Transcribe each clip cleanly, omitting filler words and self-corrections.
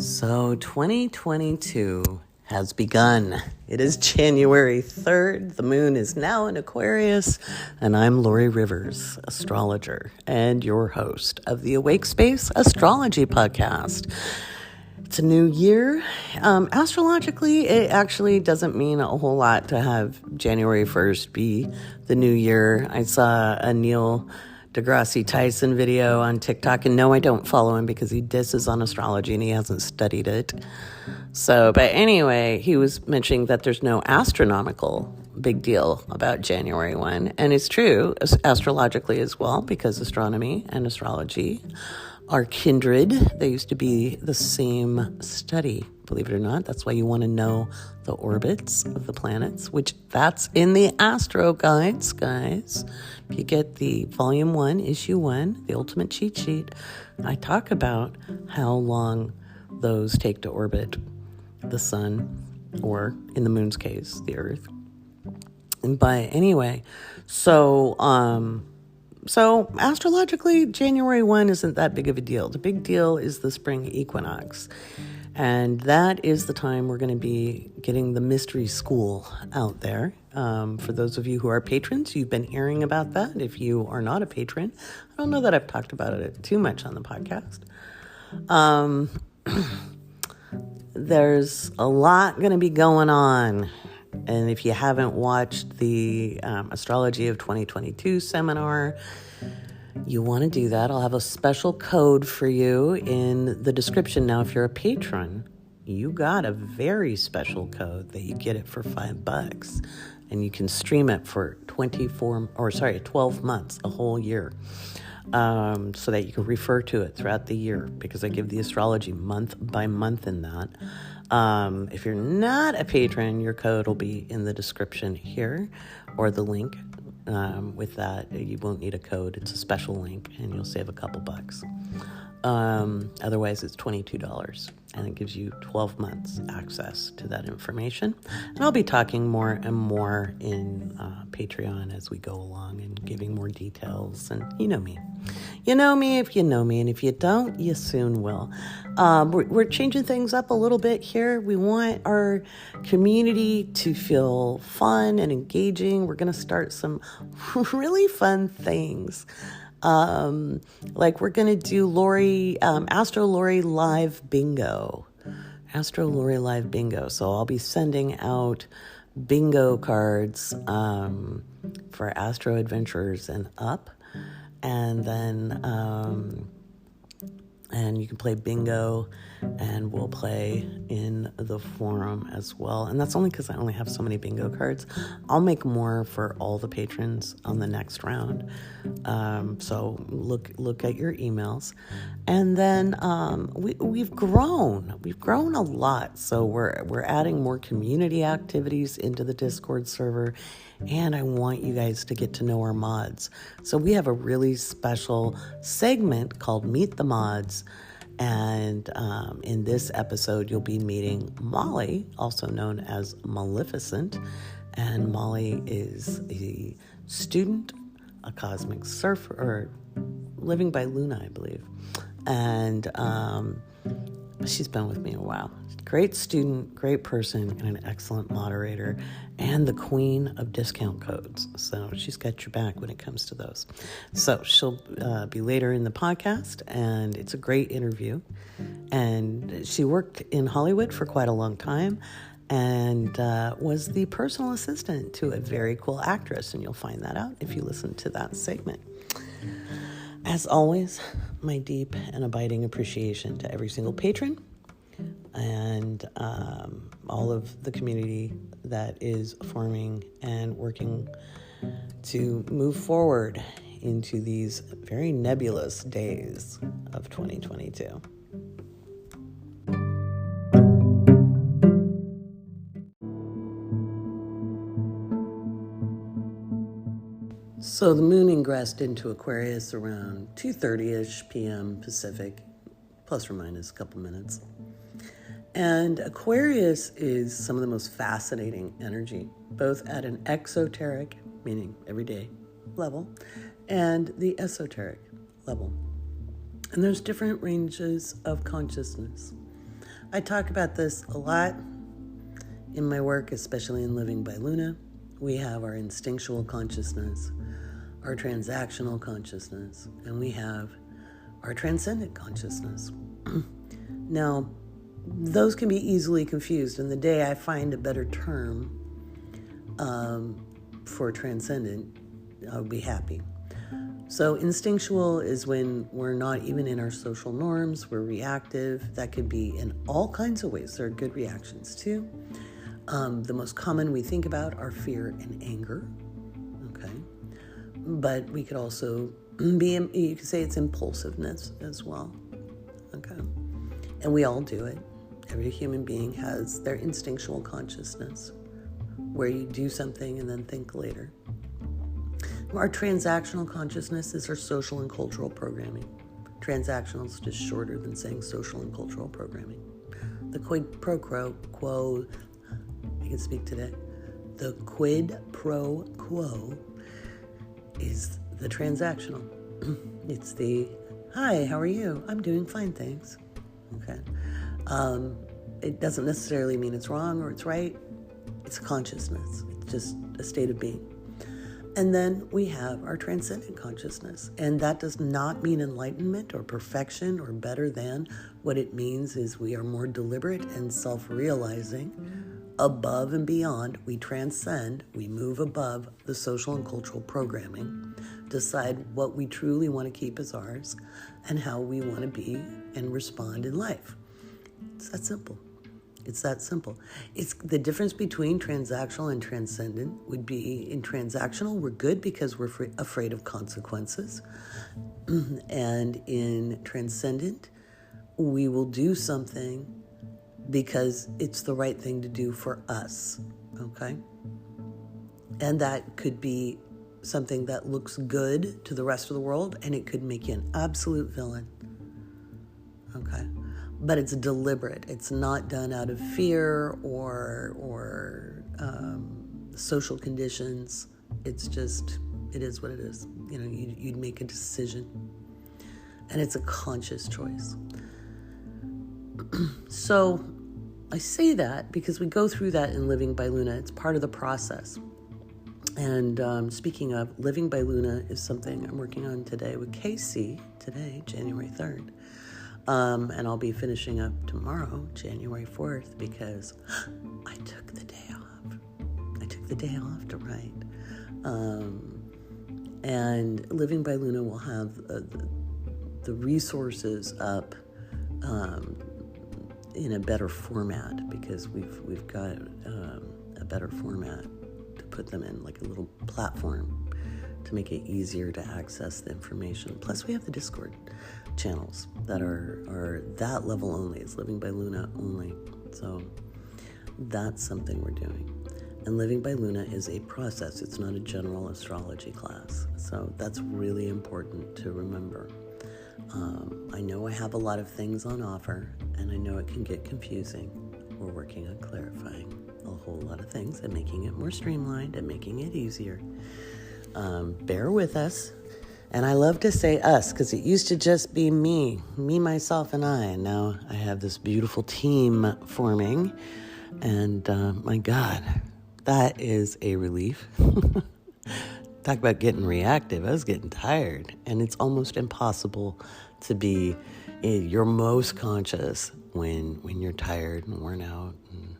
So 2022 has begun. It is January 3rd. The moon is now in Aquarius, and I'm Lori Rivers, astrologer, and your host of the Awake Space Astrology Podcast. It's a new year. Astrologically, it actually doesn't mean a whole lot to have January 1st be the new year. I saw a Neil deGrasse Tyson video on TikTok, and no, I don't follow him because he disses on astrology and he hasn't studied it. So, but anyway, he was mentioning that there's no astronomical big deal about January 1, and it's true astrologically as well, because astronomy and astrology are kindred. They used to be the same study, believe it or not. That's why you want to know the orbits of the planets, which that's in the Astro Guides, guys. If you get the Volume 1, Issue 1, the Ultimate Cheat Sheet, I talk about how long those take to orbit the sun, or in the moon's case, the Earth. But anyway, so astrologically, January 1 isn't that big of a deal. The big deal is the spring equinox. And that is the time we're going to be getting the mystery school out there. For those of you who are patrons, you've been hearing about that. If you are not a patron, I don't know that I've talked about it too much on the podcast. There's a lot going to be going on. And if you haven't watched the Astrology of 2022 seminar, you want to do that. I'll have a special code for you in the description. Now, if you're a patron, you got a very special code that you get it for $5, and you can stream it for 12 months, a whole year, so that you can refer to it throughout the year, because I give the astrology month by month in that. If you're not a patron, your code will be in the description here, or the link. With that, you won't need a code. It's a special link, and you'll save a couple bucks. Otherwise, it's $22, and it gives you 12 months access to that information. And I'll be talking more and more in Patreon as we go along, and giving more details. And you know me. You know me if you know me, and if you don't, you soon will. We're changing things up a little bit here. We want our community to feel fun and engaging. We're going to start some really fun things. Like we're going to do Astro Lori Live Bingo. Astro Lori Live Bingo. So I'll be sending out bingo cards for Astro Adventurers and up. And then, and you can play bingo, and we'll play in the forum as well. And that's only because I only have so many bingo cards. I'll make more for all the patrons on the next round. So look at your emails. And then we've grown a lot. So we're adding more community activities into the Discord server. And I want you guys to get to know our mods. So we have a really special segment called Meet the Mods. And in this episode, you'll be meeting Molly, also known as Maleficent. And Molly is a student, a cosmic surfer, or living by Luna, I believe. And she's been with me a while. Great student, great person, and an excellent moderator, and the queen of discount codes. So she's got your back when it comes to those. So she'll be later in the podcast, and it's a great interview. And she worked in Hollywood for quite a long time, and was the personal assistant to a very cool actress. And you'll find that out if you listen to that segment. As always, my deep and abiding appreciation to every single patron, and all of the community that is forming and working to move forward into these very nebulous days of 2022. So the moon ingressed into Aquarius around 2:30-ish p.m. Pacific, plus or minus a couple minutes. And Aquarius is some of the most fascinating energy, both at an exoteric, meaning everyday level, and the esoteric level. And there's different ranges of consciousness. I talk about this a lot in my work, especially in Living by Luna. We have our instinctual consciousness, our transactional consciousness, and we have our transcendent consciousness. Now, those can be easily confused, and the day I find a better term for transcendent, I'll be happy. So instinctual is when we're not even in our social norms, we're reactive. That could be in all kinds of ways. There are good reactions too. The most common we think about are fear and anger, okay? But we could also you could say it's impulsiveness as well, okay? And we all do it. Every human being has their instinctual consciousness, where you do something and then think later. Our transactional consciousness is our social and cultural programming. Transactional is just shorter than saying social and cultural programming. The quid pro quo, I can speak today. The quid pro quo is the transactional. It's the, hi, how are you? I'm doing fine, thanks. Okay. It doesn't necessarily mean it's wrong or it's right. It's consciousness. It's just a state of being. And then we have our transcendent consciousness. And that does not mean enlightenment or perfection or better than. What it means is we are more deliberate and self-realizing, above and beyond. We transcend, we move above the social and cultural programming, decide what we truly want to keep as ours and how we want to be and respond in life. It's that simple. It's that simple. It's the difference between transactional and transcendent would be in transactional, we're good because we're afraid of consequences. And in transcendent, we will do something because it's the right thing to do for us, okay? And that could be something that looks good to the rest of the world, and it could make you an absolute villain, okay? But it's deliberate. It's not done out of fear or social conditions. It's just, it is what it is. You know, you'd make a decision. And it's a conscious choice. So I say that because we go through that in Living by Luna. It's part of the process. And speaking of, Living by Luna is something I'm working on today with Casey, today, January 3rd. And I'll be finishing up tomorrow, January 4th, because I took the day off. I took the day off to write. And Living by Luna will have the resources up in a better format, because we've got a better format to put them in, like a little platform to make it easier to access the information. Plus, we have the Discord channels that are that level only. It's Living by Luna only. So that's something we're doing. And Living by Luna is a process. It's not a general astrology class. So that's really important to remember. I know I have a lot of things on offer, and I know it can get confusing. We're working on clarifying a whole lot of things and making it more streamlined and making it easier. Bear with us. And I love to say us, because it used to just be me, myself, and I. And now I have this beautiful team forming. And my God, that is a relief. Talk about getting reactive. I was getting tired. And it's almost impossible to be your most conscious when you're tired and worn out and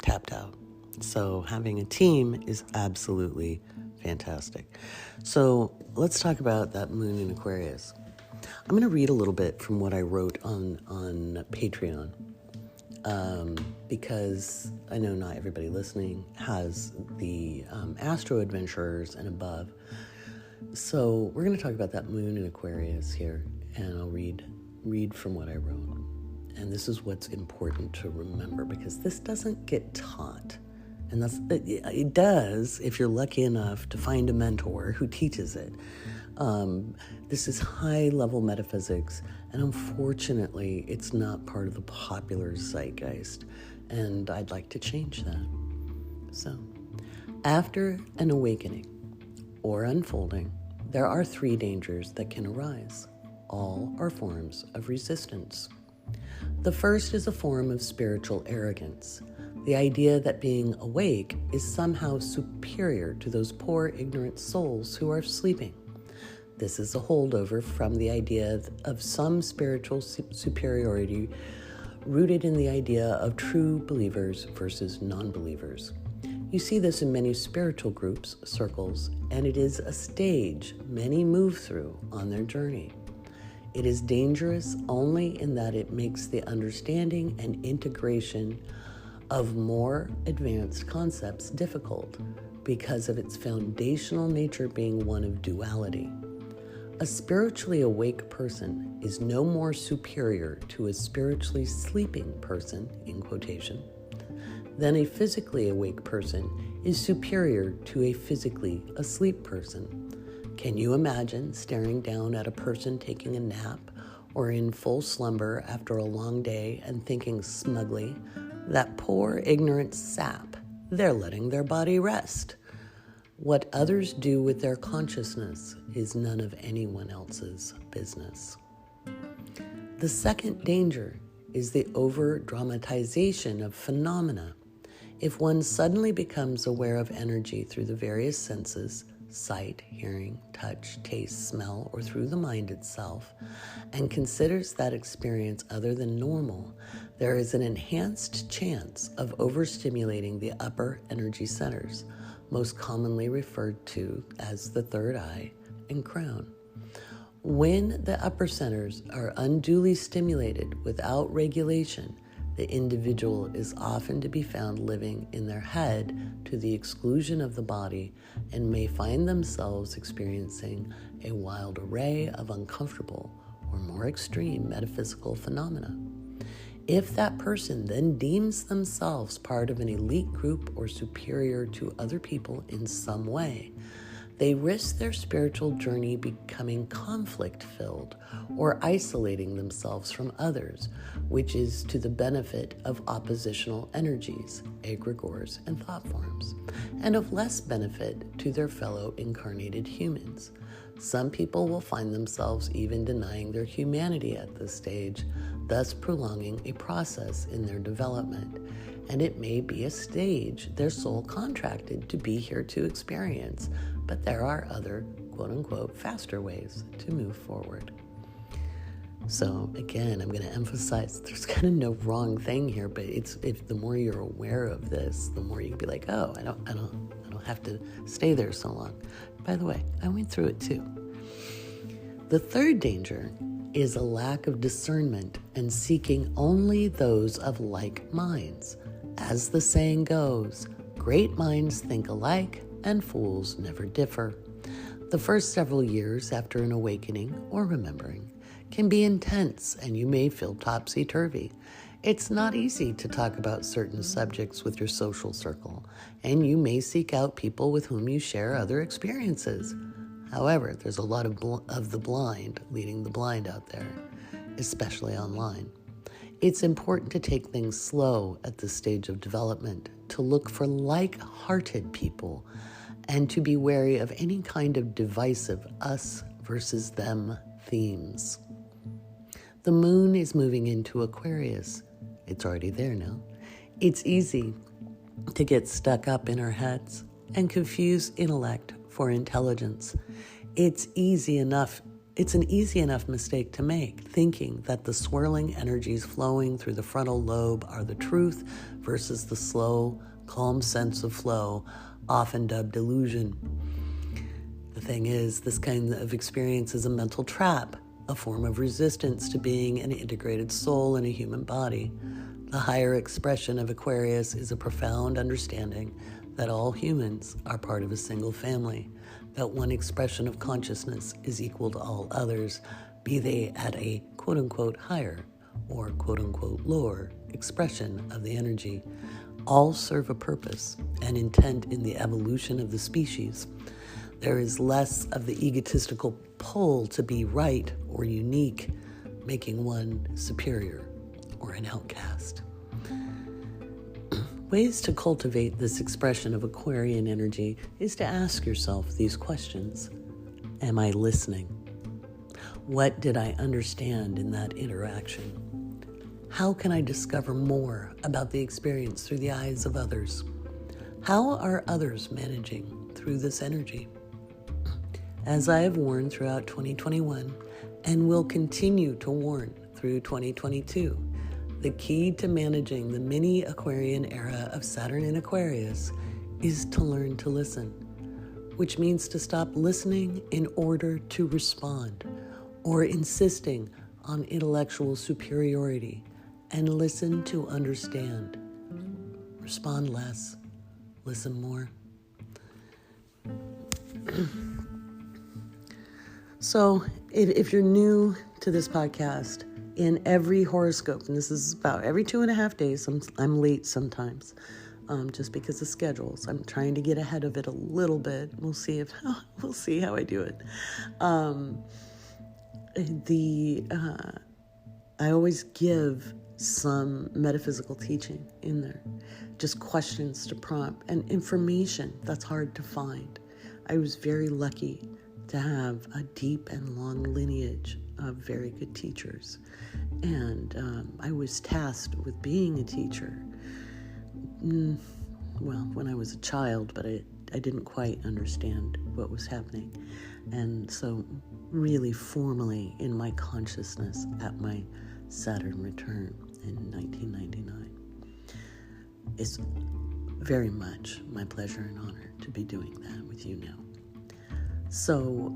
tapped out. So having a team is absolutely fantastic. So let's talk about that moon in Aquarius. I'm going to read a little bit from what I wrote on Patreon, because I know not everybody listening has the Astro Adventurers and above. So we're going to talk about that moon in Aquarius here, and I'll read from what I wrote. And this is what's important to remember, because this doesn't get taught. And it does if you're lucky enough to find a mentor who teaches it. This is high-level metaphysics, and unfortunately, it's not part of the popular zeitgeist, and I'd like to change that. So, after an awakening or unfolding, there are 3 dangers that can arise. All are forms of resistance. The first is a form of spiritual arrogance, the idea that being awake is somehow superior to those poor, ignorant souls who are sleeping. This is a holdover from the idea of some spiritual superiority rooted in the idea of true believers versus non-believers. You see this in many spiritual groups, circles, and it is a stage many move through on their journey. It is dangerous only in that it makes the understanding and integration of more advanced concepts difficult because of its foundational nature being one of duality. A spiritually awake person is no more superior to a spiritually sleeping person, in quotation, than a physically awake person is superior to a physically asleep person. Can you imagine staring down at a person taking a nap or in full slumber after a long day and thinking smugly, that poor ignorant sap, they're letting their body rest. What others do with their consciousness is none of anyone else's business. The second danger is the over-dramatization of phenomena. If one suddenly becomes aware of energy through the various senses, sight, hearing, touch, taste, smell, or through the mind itself, and considers that experience other than normal, there is an enhanced chance of overstimulating the upper energy centers, most commonly referred to as the third eye and crown. When the upper centers are unduly stimulated without regulation, the individual is often to be found living in their head to the exclusion of the body and may find themselves experiencing a wild array of uncomfortable or more extreme metaphysical phenomena. If that person then deems themselves part of an elite group or superior to other people in some way, they risk their spiritual journey becoming conflict-filled or isolating themselves from others, which is to the benefit of oppositional energies, egregores, and thought forms, and of less benefit to their fellow incarnated humans. Some people will find themselves even denying their humanity at this stage, thus prolonging a process in their development. And it may be a stage their soul contracted to be here to experience, but there are other, quote-unquote, faster ways to move forward. So again, I'm going to emphasize there's kind of no wrong thing here, but if the more you're aware of this, the more you can be like, oh, I don't have to stay there so long. By the way, I went through it too. The third danger is a lack of discernment and seeking only those of like minds. As the saying goes, great minds think alike and fools never differ. The first several years after an awakening or remembering can be intense and you may feel topsy-turvy. It's not easy to talk about certain subjects with your social circle, and you may seek out people with whom you share other experiences. However, there's a lot of the blind leading the blind out there, especially online. It's important to take things slow at this stage of development, to look for like-hearted people, and to be wary of any kind of divisive us versus them themes. The moon is moving into Aquarius. It's already there now. It's easy to get stuck up in our heads and confuse intellect for intelligence. It's an easy enough mistake to make, thinking that the swirling energies flowing through the frontal lobe are the truth versus the slow, calm sense of flow, often dubbed illusion. The thing is, this kind of experience is a mental trap, a form of resistance to being an integrated soul in a human body. The higher expression of Aquarius is a profound understanding that all humans are part of a single family, that one expression of consciousness is equal to all others, be they at a quote-unquote higher or quote-unquote lower expression of the energy. All serve a purpose and intent in the evolution of the species. There is less of the egotistical pull to be right or unique, making one superior or an outcast. Ways to cultivate this expression of Aquarian energy is to ask yourself these questions. Am I listening? What did I understand in that interaction? How can I discover more about the experience through the eyes of others? How are others managing through this energy? As I have warned throughout 2021 and will continue to warn through 2022, the key to managing the mini Aquarian era of Saturn in Aquarius is to learn to listen, which means to stop listening in order to respond or insisting on intellectual superiority and listen to understand. Respond less, listen more. So if you're new to this podcast, in every horoscope, and this is about every 2.5 days, I'm late sometimes, just because of schedules. I'm trying to get ahead of it a little bit. We'll see how I do it. I always give some metaphysical teaching in there, just questions to prompt and information that's hard to find. I was very lucky to have a deep and long lineage of very good teachers. And I was tasked with being a teacher, when I was a child, but I didn't quite understand what was happening. And so really formally in my consciousness at my Saturn return in 1999. It's very much my pleasure and honor to be doing that with you now. So,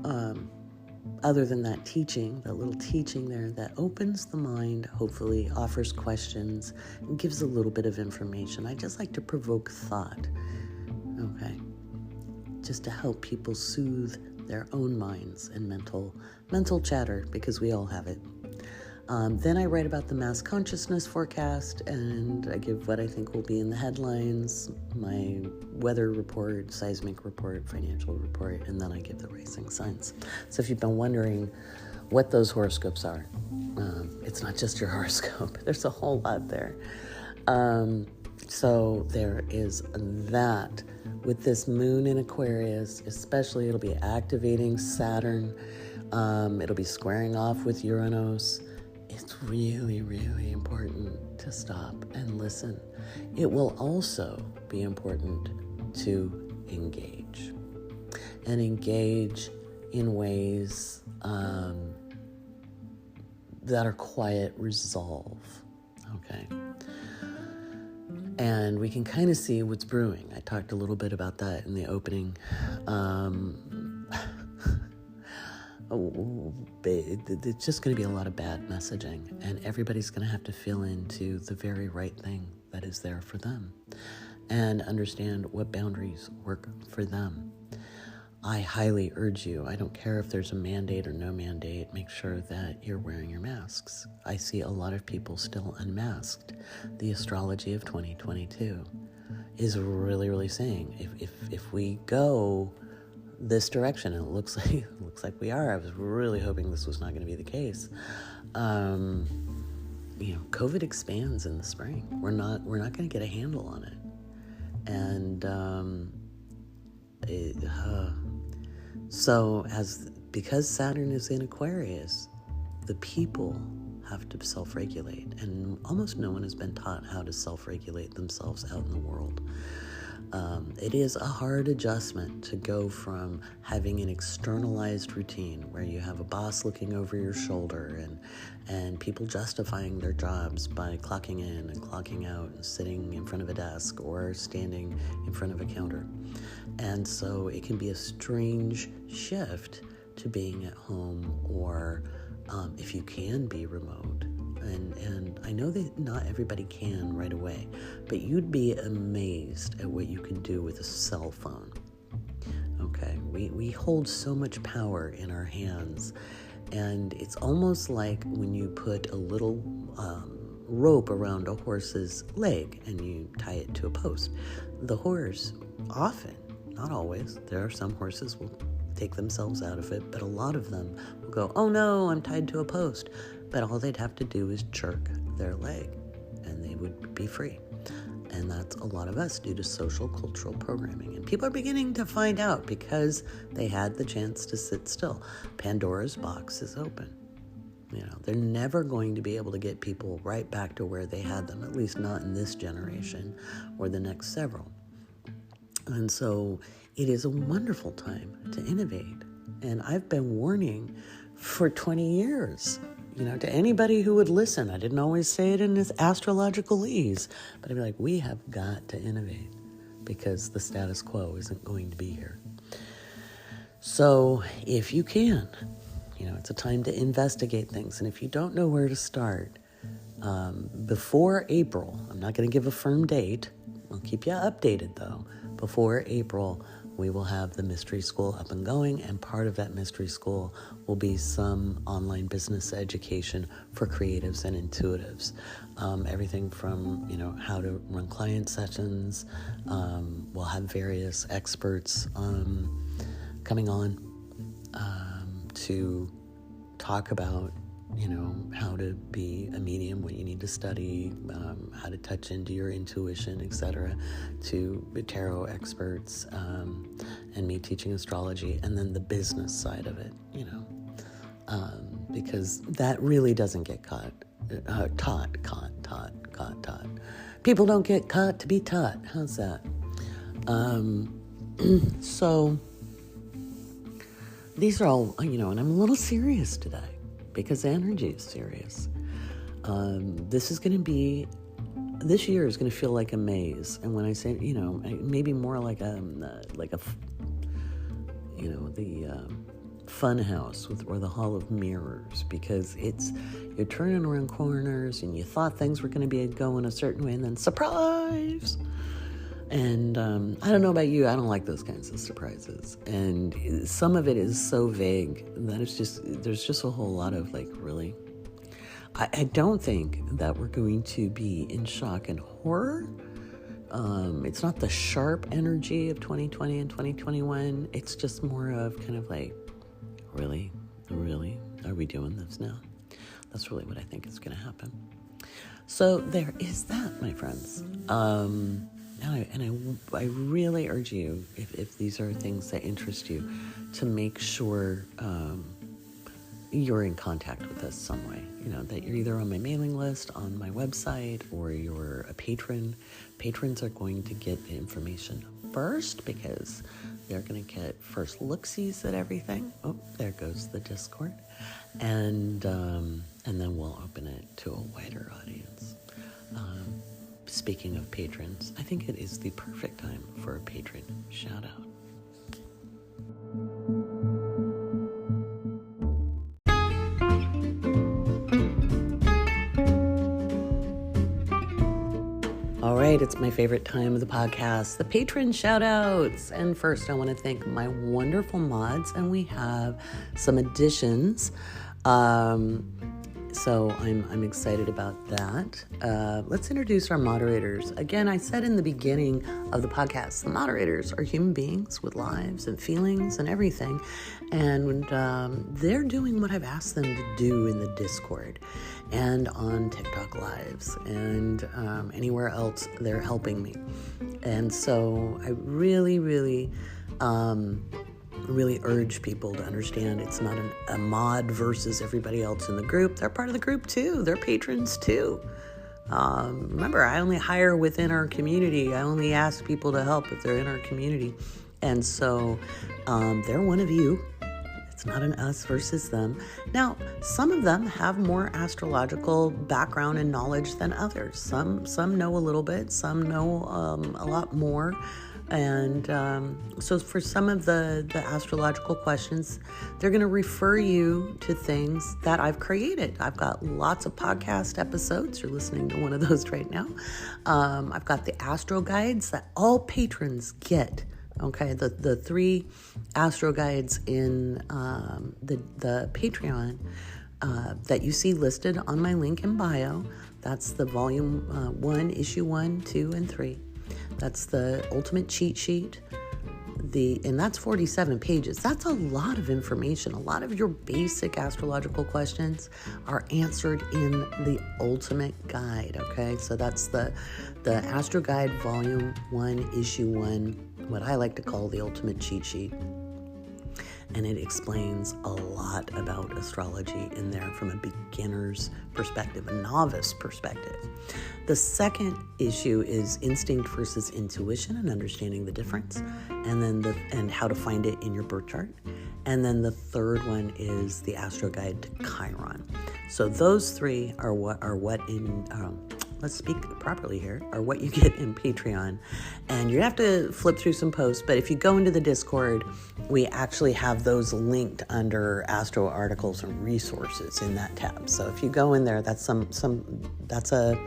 other than that teaching, that little teaching there that opens the mind, hopefully offers questions, and gives a little bit of information, I just like to provoke thought, okay? Just to help people soothe their own minds and mental chatter, because we all have it. Then I write about the mass consciousness forecast, and I give what I think will be in the headlines, my weather report, seismic report, financial report, and then I give the rising signs. So if you've been wondering what those horoscopes are, it's not just your horoscope. There's a whole lot there. So there is that. With this moon in Aquarius, especially, it'll be activating Saturn. It'll be squaring off with Uranus. It's really, really important to stop and listen. It will also be important to engage. And engage in ways that are quiet resolve. Okay? And we can kind of see what's brewing. I talked a little bit about that in the opening. It's just going to be a lot of bad messaging, and everybody's going to have to feel into the very right thing that is there for them and understand what boundaries work for them. I highly urge you, I don't care if there's a mandate or no mandate, make sure that you're wearing your masks. I see a lot of people still unmasked. The astrology of 2022 is really, really saying if we go this direction, and it looks like we are. I was really hoping this was not going to be the case. COVID expands in the spring. We're not going to get a handle on it, and because Saturn is in Aquarius, the people have to self-regulate, and almost no one has been taught how to self-regulate themselves out in the world. It is a hard adjustment to go from having an externalized routine where you have a boss looking over your shoulder and people justifying their jobs by clocking in and clocking out and sitting in front of a desk or standing in front of a counter. And so it can be a strange shift to being at home, or if you can be remote. And I know that not everybody can right away, but you'd be amazed at what you can do with a cell phone. Okay, we hold so much power in our hands, and it's almost like when you put a little rope around a horse's leg and you tie it to a post. The horse often, not always, there are some horses will take themselves out of it, but a lot of them will go, oh no, I'm tied to a post. But all they'd have to do is jerk their leg and they would be free. And that's a lot of us due to social cultural programming. And people are beginning to find out because they had the chance to sit still. Pandora's box is open. They're never going to be able to get people right back to where they had them, at least not in this generation or the next several. And so it is a wonderful time to innovate. And I've been warning for 20 years, to anybody who would listen. I didn't always say it in this astrologicalese, but I'd be like, we have got to innovate because the status quo isn't going to be here. So if you can, it's a time to investigate things. And if you don't know where to start, before April, I'm not going to give a firm date. I'll keep you updated though. Before April, we will have the mystery school up and going, and part of that mystery school will be some online business education for creatives and intuitives. Everything from, how to run client sessions. We'll have various experts coming on to talk about, how to be a medium, what you need to study, how to touch into your intuition, etc., to tarot experts, and me teaching astrology, and then the business side of it, because that really doesn't get taught. People don't get caught to be taught. How's that? So these are all, and I'm a little serious today because energy is serious. This year is going to feel like a maze. And when I say, maybe more like the fun house or the hall of mirrors, because you're turning around corners and you thought things were going to be going a certain way and then surprise. And I don't know about you, I don't like those kinds of surprises. And some of it is so vague that there's just a whole lot of really. I don't think that we're going to be in shock and horror. It's not the sharp energy of 2020 and 2021. It's just more of kind of really, are we doing this now? That's really what I think is going to happen. So there is that, my friends. And I really urge you, if these are things that interest you, to make sure you're in contact with us some way. That you're either on my mailing list, on my website, or you're a patron. Patrons are going to get the information first because they're going to get first look-sees at everything. Oh, there goes the Discord. And then we'll open it to a wider audience. Speaking of patrons, I think it is the perfect time for a patron shout out. All right, it's my favorite time of the podcast, the patron shout outs. And first, I want to thank my wonderful mods, and we have some additions. So I'm excited about that. Let's introduce our moderators. Again, I said in the beginning of the podcast, the moderators are human beings with lives and feelings and everything. And they're doing what I've asked them to do in the Discord and on TikTok Lives and anywhere else. They're helping me. And so I really urge people to understand it's not a mod versus everybody else in the group. They're part of the group too. They're patrons too. Remember, I only hire within our community. I only ask people to help if they're in our community. And so they're one of you. It's not an us versus them. Now, some of them have more astrological background and knowledge than others. Some know a little bit. Some know a lot more. And so for some of the astrological questions, they're going to refer you to things that I've created. I've got lots of podcast episodes. You're listening to one of those right now. I've got the astro guides that all patrons get. Okay, the 3 astro guides in the Patreon that you see listed on my link in bio. That's the volume 1, issue 1, 2, and 3. That's the ultimate cheat sheet. And that's 47 pages. That's a lot of information. A lot of your basic astrological questions are answered in the ultimate guide. Okay, so that's the Astro Guide Volume 1, Issue 1, what I like to call the ultimate cheat sheet. and it explains a lot about astrology in there from a beginner's perspective, a novice perspective. The second issue is instinct versus intuition and understanding the difference, and how to find it in your birth chart. And then the third one is the Astro Guide to Chiron. So those three are what in let's speak properly here, are what you get in Patreon. And you have to flip through some posts, but if you go into the Discord, we actually have those linked under Astro articles and resources in that tab. So if you go in there, that's that's a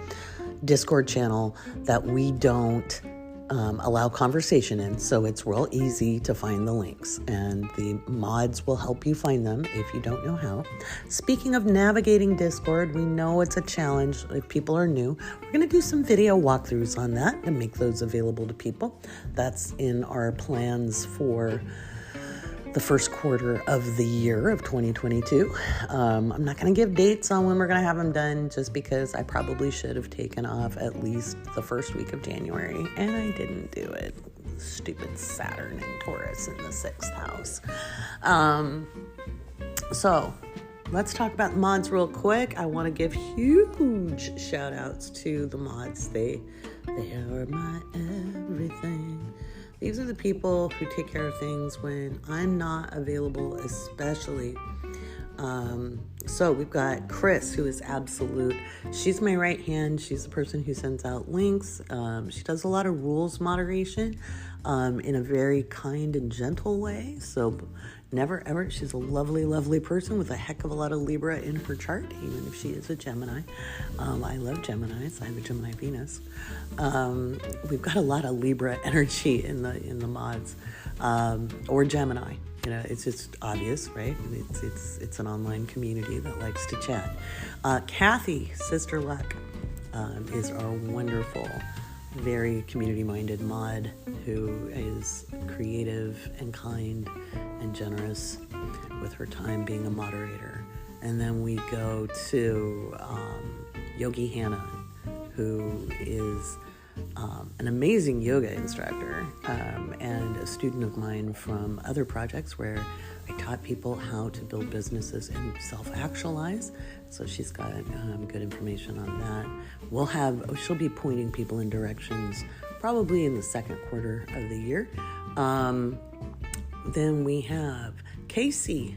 Discord channel that we don't allow conversation in, so it's real easy to find the links, and the mods will help you find them if you don't know how. Speaking of navigating Discord, we know it's a challenge if people are new. We're going to do some video walkthroughs on that and make those available to people. That's in our plans for the first quarter of the year of 2022. I'm not going to give dates on when we're going to have them done, just because I probably should have taken off at least the first week of January, and I didn't do it. Stupid Saturn and Taurus in the 6th house. So let's talk about mods real quick. I want to give huge shout outs to the mods. They are my everything. These are the people who take care of things when I'm not available, especially. So we've got Chris, who is absolute. She's my right hand. She's the person who sends out links. She does a lot of rules moderation in a very kind and gentle way. So never ever. She's a lovely, lovely person with a heck of a lot of Libra in her chart, even if she is a Gemini. I love Geminis. I have a Gemini Venus. We've got a lot of Libra energy in the mods, or Gemini. You know, it's just obvious, right? It's an online community that likes to chat. Kathy, Sister Luck, is our wonderful, very community-minded mod who is creative and kind and generous with her time being a moderator. And then we go to Yogi Hannah, who is an amazing yoga instructor and a student of mine from other projects where I taught people how to build businesses and self-actualize. So she's got good information on that. She'll be pointing people in directions probably in the second quarter of the year. Then we have Casey.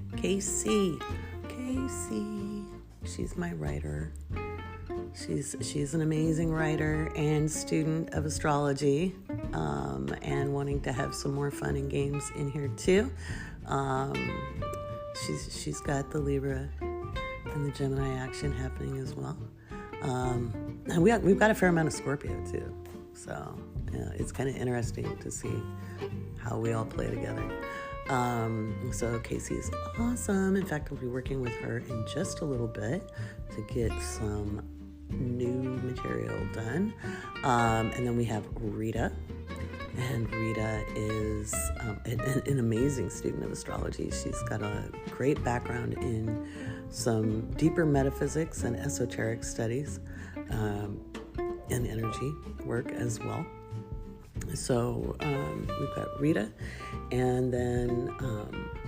She's my writer. She's an amazing writer and student of astrology, and wanting to have some more fun and games in here too. She's got the Libra and the Gemini action happening as well. And we've got a fair amount of Scorpio too. So it's kind of interesting to see how we all play together. So Casey's awesome. In fact, I'll be working with her in just a little bit to get some new material done. And then we have Rita. And Rita is an amazing student of astrology. She's got a great background in some deeper metaphysics and esoteric studies, and energy work as well. So we've got Rita, and then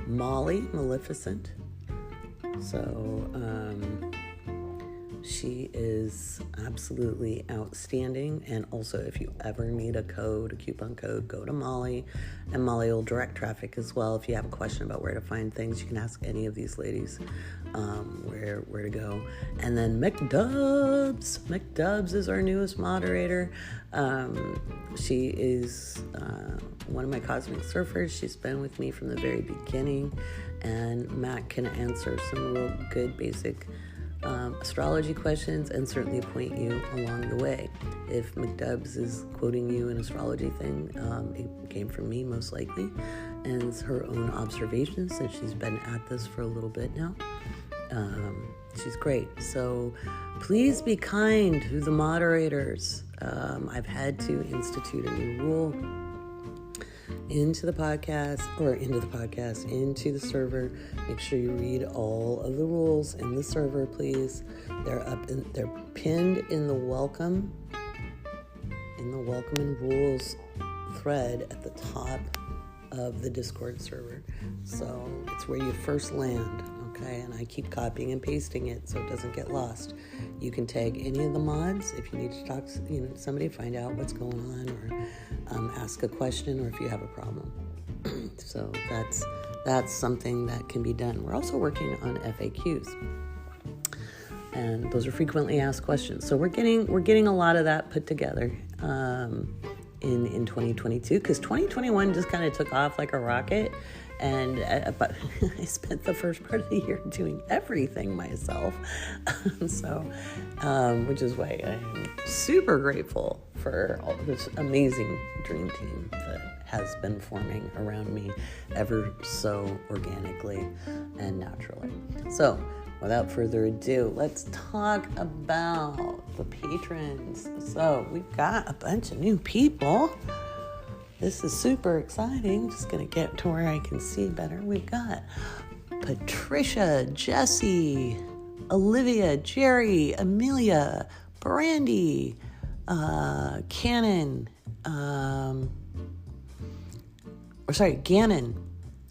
Molly, Maleficent. So she is absolutely outstanding. And also, if you ever need a coupon code, go to Molly, and Molly will direct traffic as well. If you have a question about where to find things, you can ask any of these ladies where to go. And then McDubs is our newest moderator. She is one of my cosmic surfers. She's been with me from the very beginning, and Matt can answer some real good basic astrology questions and certainly point you along the way. If McDubs is quoting you an astrology thing, it came from me most likely, and it's her own observations since she's been at this for a little bit now. She's great. So please be kind to the moderators. I've had to institute a new rule into the server. Make sure you read all of the rules in the server, please. They're pinned in the welcome and rules thread at the top of the Discord server. So it's where you first land, okay? And I keep copying and pasting it so it doesn't get lost. You can tag any of the mods if you need to talk to somebody, find out what's going on, or ask a question, or if you have a problem. So that's something that can be done. We're also working on FAQs. And those are frequently asked questions. So we're getting a lot of that put together in 2022, because 2021 just kind of took off like a rocket, and but I spent the first part of the year doing everything myself. So, which is why I'm super grateful for all this amazing dream team that has been forming around me ever so organically and naturally. So, without further ado, let's talk about the patrons. So we've got a bunch of new people. This is super exciting. Just gonna get to where I can see better. We've got Patricia, Jesse, Olivia, Jerry, Amelia, Brandy, Gannon.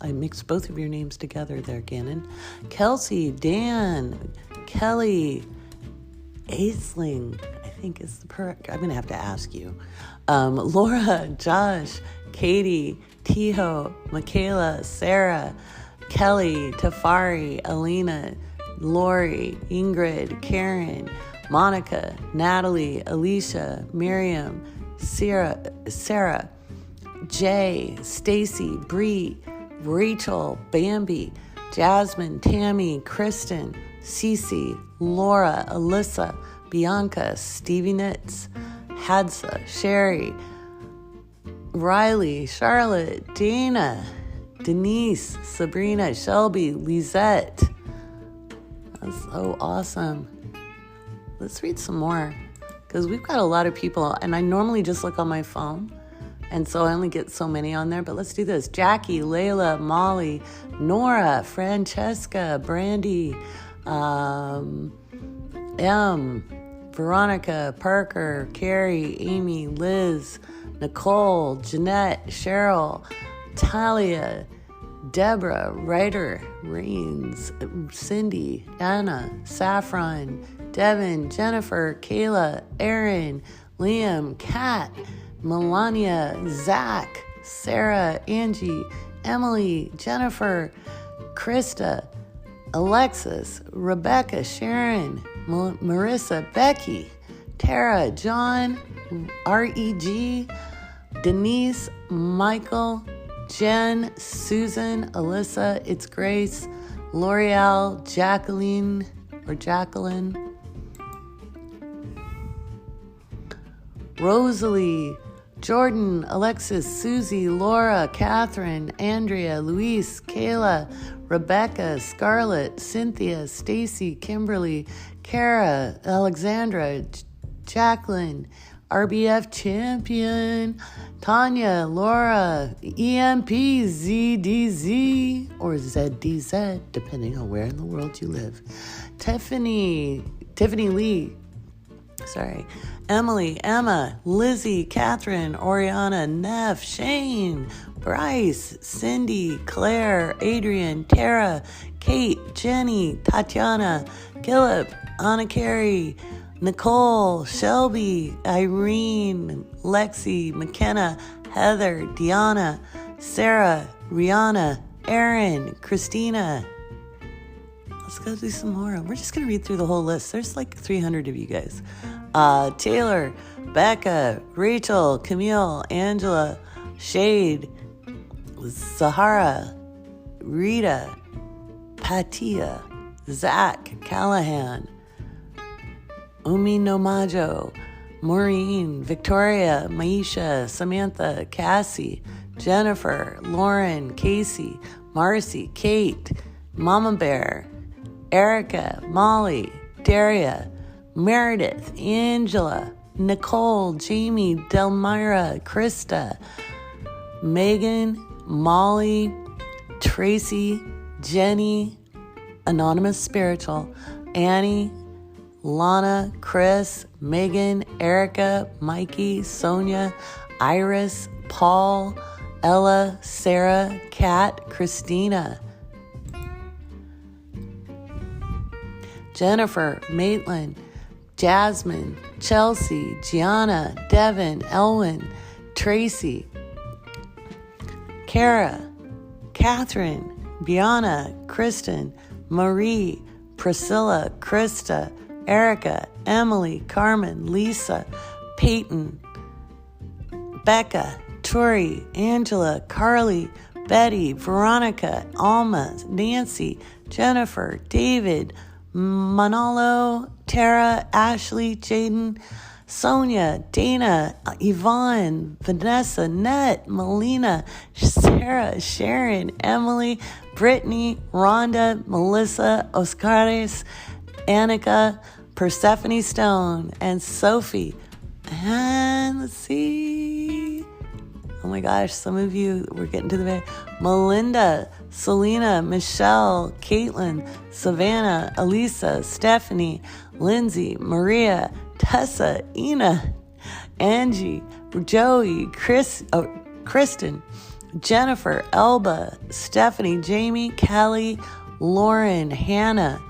I mixed both of your names together there, Gannon. Kelsey, Dan, Kelly, Aisling, I think is the correct. I'm going to have to ask you. Laura, Josh, Katie, Tiho, Michaela, Sarah, Kelly, Tafari, Alina, Lori, Ingrid, Karen, Monica, Natalie, Alicia, Miriam, Sarah, Jay, Stacy, Bree, Rachel, Bambi, Jasmine, Tammy, Kristen, Cece, Laura, Alyssa, Bianca, Stevie Nitz, Hadsa, Sherry, Riley, Charlotte, Dana, Denise, Sabrina, Shelby, Lisette. That's so awesome. Let's read some more, because we've got a lot of people, and I normally just look on my phone. And so I only get so many on there, but let's do this. Jackie, Layla, Molly, Nora, Francesca, Brandy, Veronica, Parker, Carrie, Amy, Liz, Nicole, Jeanette, Cheryl, Talia, Deborah, Ryder, Rains, Cindy, Anna, Saffron, Devin, Jennifer, Kayla, Aaron, Liam, Kat, Melania, Zach, Sarah, Angie, Emily, Jennifer, Krista, Alexis, Rebecca, Sharon, Marissa, Becky, Tara, John, REG, Denise, Michael, Jen, Susan, Alyssa, It's Grace, L'Oreal, Jacqueline, Rosalie, Jordan, Alexis, Susie, Laura, Catherine, Andrea, Luis, Kayla, Rebecca, Scarlett, Cynthia, Stacy, Kimberly, Kara, Alexandra, Jacqueline, RBF Champion, Tanya, Laura, EMP, ZDZ, or ZDZ, depending on where in the world you live. Tiffany Lee, Emily, Emma, Lizzie, Catherine, Oriana, Neff, Shane, Bryce, Cindy, Claire, Adrian, Tara, Kate, Jenny, Tatiana, Gillip, Anna Carey, Nicole, Shelby, Irene, Lexi, McKenna, Heather, Deanna, Sarah, Rihanna, Erin, Christina. Let's go do some more. We're just going to read through the whole list. There's like 300 of you guys. Taylor, Becca, Rachel, Camille, Angela, Shade, Sahara, Rita, Patia, Zach, Callahan, Umi Nomajo, Maureen, Victoria, Maisha, Samantha, Cassie, Jennifer, Lauren, Casey, Marcy, Kate, Mama Bear, Erica, Molly, Daria, Meredith, Angela, Nicole, Jamie, Delmira, Krista, Megan, Molly, Tracy, Jenny, Anonymous Spiritual, Annie, Lana, Chris, Megan, Erica, Mikey, Sonia, Iris, Paul, Ella, Sarah, Kat, Christina, Jennifer, Maitland, Jasmine, Chelsea, Gianna, Devin, Elwin, Tracy, Kara, Catherine, Bianna, Kristen, Marie, Priscilla, Krista, Erica, Emily, Carmen, Lisa, Peyton, Becca, Tori, Angela, Carly, Betty, Veronica, Alma, Nancy, Jennifer, David, Manolo, Tara, Ashley, Jaden, Sonia, Dana, Yvonne, Vanessa, Net, Melina, Sarah, Sharon, Emily, Brittany, Rhonda, Melissa, Oscaris, Annika, Persephone Stone, and Sophie. And let's see. Oh my gosh, some of you, we're getting to the very. Melinda, Selena, Michelle, Caitlin, Savannah, Elisa, Stephanie, Lindsay, Maria, Tessa, Ina, Angie, Joey, Kristen, Jennifer, Elba, Stephanie, Jamie, Kelly, Lauren, Hannah,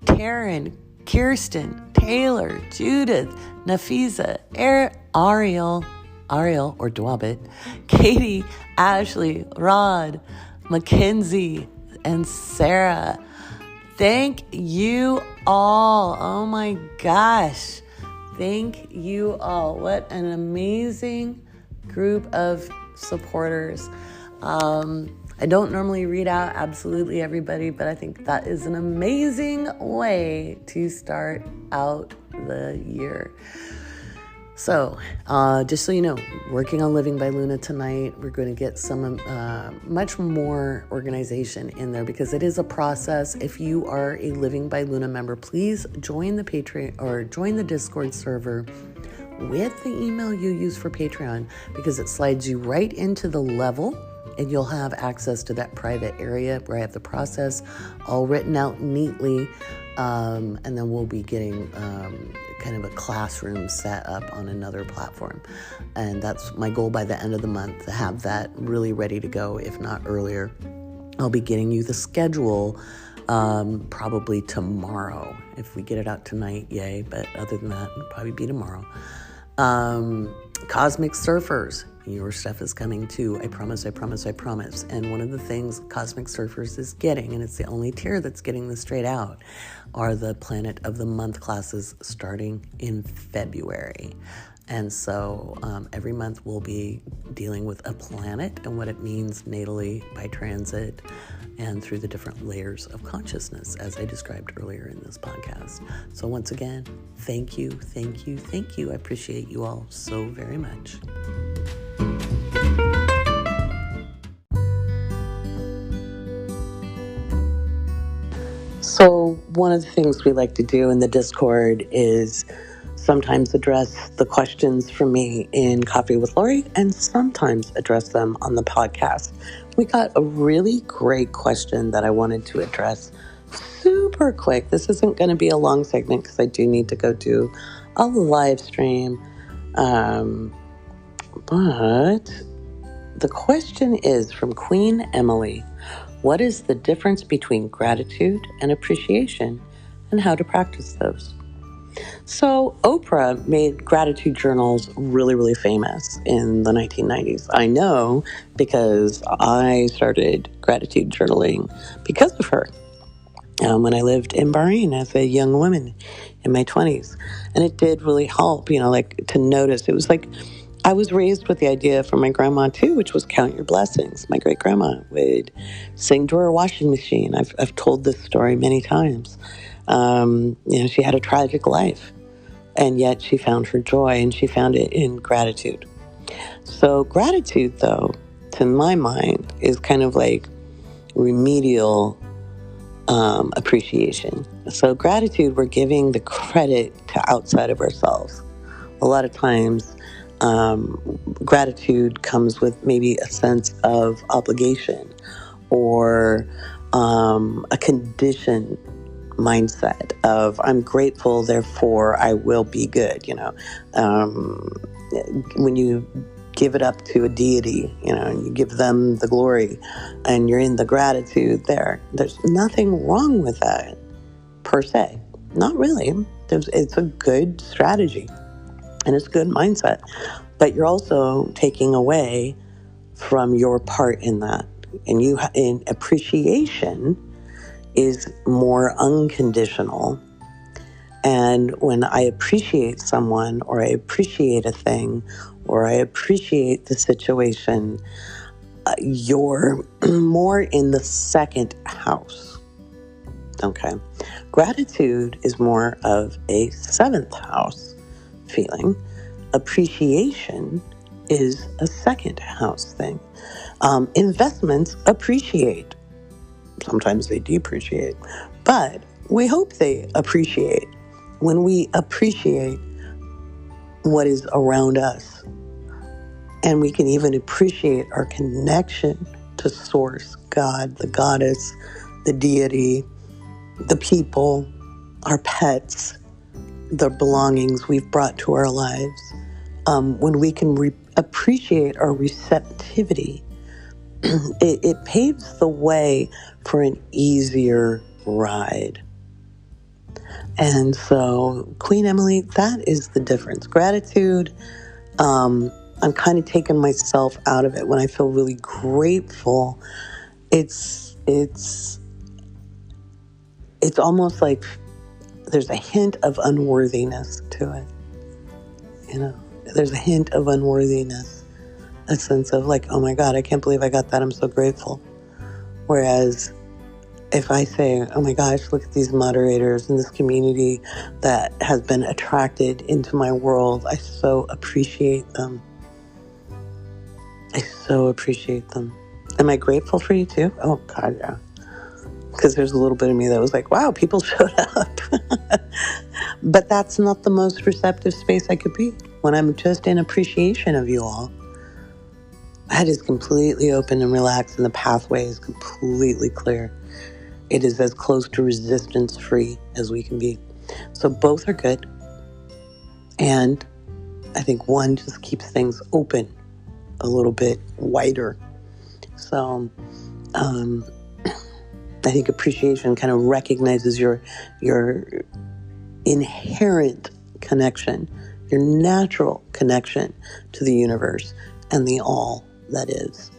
Taryn, Kirsten, Taylor, Judith, Nafisa, Ariel or Dwabit, Katie, Ashley, Rod, Mackenzie, and Sarah. Thank you all. Oh my gosh. Thank you all. What an amazing group of supporters. I don't normally read out absolutely everybody, but I think that is an amazing way to start out the year. So, just so you know, working on Living by Luna tonight, we're going to get some much more organization in there because it is a process. If you are a Living by Luna member, please join the Patreon or join the Discord server with the email you use for Patreon because it slides you right into the level and you'll have access to that private area where I have the process all written out neatly. And then we'll be getting kind of a classroom set up on another platform. And that's my goal by the end of the month, to have that really ready to go, if not earlier. I'll be getting you the schedule probably tomorrow. If we get it out tonight, yay. But other than that, it'll probably be tomorrow. Cosmic Surfers. Your stuff is coming too. I promise. And one of the things Cosmic Surfers is getting, and it's the only tier that's getting this straight out, are the Planet of the Month classes starting in February. And so every month we'll be dealing with a planet and what it means natally by transit and through the different layers of consciousness, as I described earlier in this podcast. So once again, thank you. I appreciate you all so very much. So one of the things we like to do in the Discord is sometimes address the questions from me in Coffee with Lori and sometimes address them on the podcast. We got a really great question that I wanted to address super quick. This isn't going to be a long segment because I do need to go do a live stream. But the question is from Queen Emily. What is the difference between gratitude and appreciation and how to practice those? So Oprah made gratitude journals really, really famous in the 1990s. I know because I started gratitude journaling because of her when I lived in Bahrain as a young woman in my 20s. And it did really help, to notice. It was like I was raised with the idea from my grandma too, which was count your blessings. My great grandma would sing to her washing machine. I've told this story many times. She had a tragic life, and yet she found her joy, and she found it in gratitude. So gratitude, though, to my mind, is kind of like remedial appreciation. So gratitude, we're giving the credit to outside of ourselves. A lot of times, gratitude comes with maybe a sense of obligation or a conditioned mindset of I'm grateful, therefore I will be good. When you give it up to a deity, and you give them the glory, and you're in the gratitude there. There's nothing wrong with that, per se. Not really. It's a good strategy, and it's a good mindset. But you're also taking away from your part in that. And in appreciation is more unconditional. And when I appreciate someone, or I appreciate a thing, or I appreciate the situation, you're more in the second house. Okay. Gratitude is more of a seventh house feeling. Appreciation is a second house thing. Investments appreciate. Sometimes they depreciate, but we hope they appreciate. When we appreciate what is around us, and we can even appreciate our connection to Source, God, the goddess, the deity, the people, our pets, the belongings we've brought to our lives. When we can appreciate our receptivity, it paves the way for an easier ride. And so, Queen Emily, that is the difference. Gratitude, I'm kind of taking myself out of it. When I feel really grateful, it's almost like there's a hint of unworthiness to it. There's a hint of unworthiness, a sense of like, oh my God, I can't believe I got that. I'm so grateful. Whereas if I say, oh my gosh, look at these moderators in this community that has been attracted into my world, I so appreciate them. I so appreciate them. Am I grateful for you too? Oh God, yeah. Because there's a little bit of me that was like, wow, people showed up. But that's not the most receptive space I could be. When I'm just in appreciation of you all, that is completely open and relaxed, and the pathway is completely clear. It is as close to resistance free as we can be. So both are good. And I think one just keeps things open a little bit wider. So I think appreciation kind of recognizes your inherent connection, your natural connection to the universe and the all that is.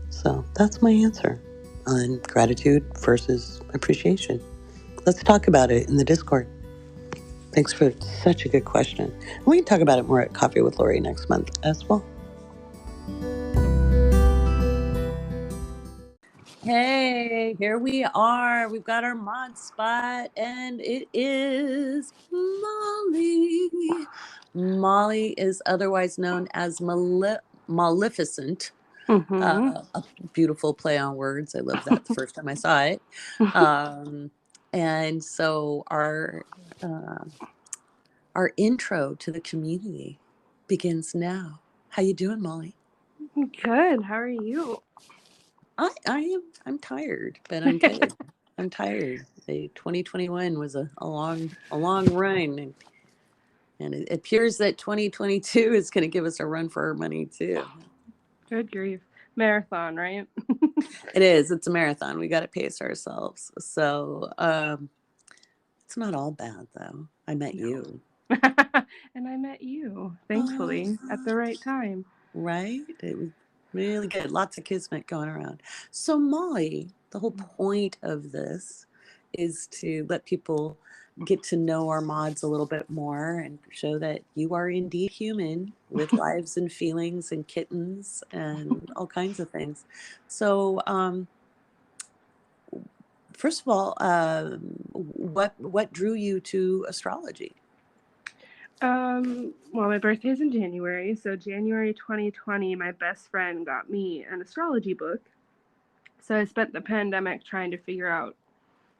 So that's my answer on gratitude versus appreciation. Let's talk about it in the Discord. Thanks for such a good question. We can talk about it more at Coffee with Lori next month as well. Hey, here we are. We've got our mod spot, and it is Molly. Molly is otherwise known as Maleficent. A beautiful play on words. I love that the first time I saw it. And so our intro to the community begins now. How you doing, Molly? Good. How are you? I'm tired, but I'm good. I'm tired. 2021 was a long run, and it appears that 2022 is going to give us a run for our money too. Good grief. Marathon, right? It is. It's a marathon. We got to pace ourselves. So it's not all bad, though. I met you. And I met you, thankfully, at the right time. Right? It was really good. Lots of kismet going around. So, Molly, the whole point of this is to let people get to know our mods a little bit more and show that you are indeed human with lives and feelings and kittens and all kinds of things. So, first of all, what drew you to astrology? Well, my birthday is in January, so January 2020, my best friend got me an astrology book. So I spent the pandemic trying to figure out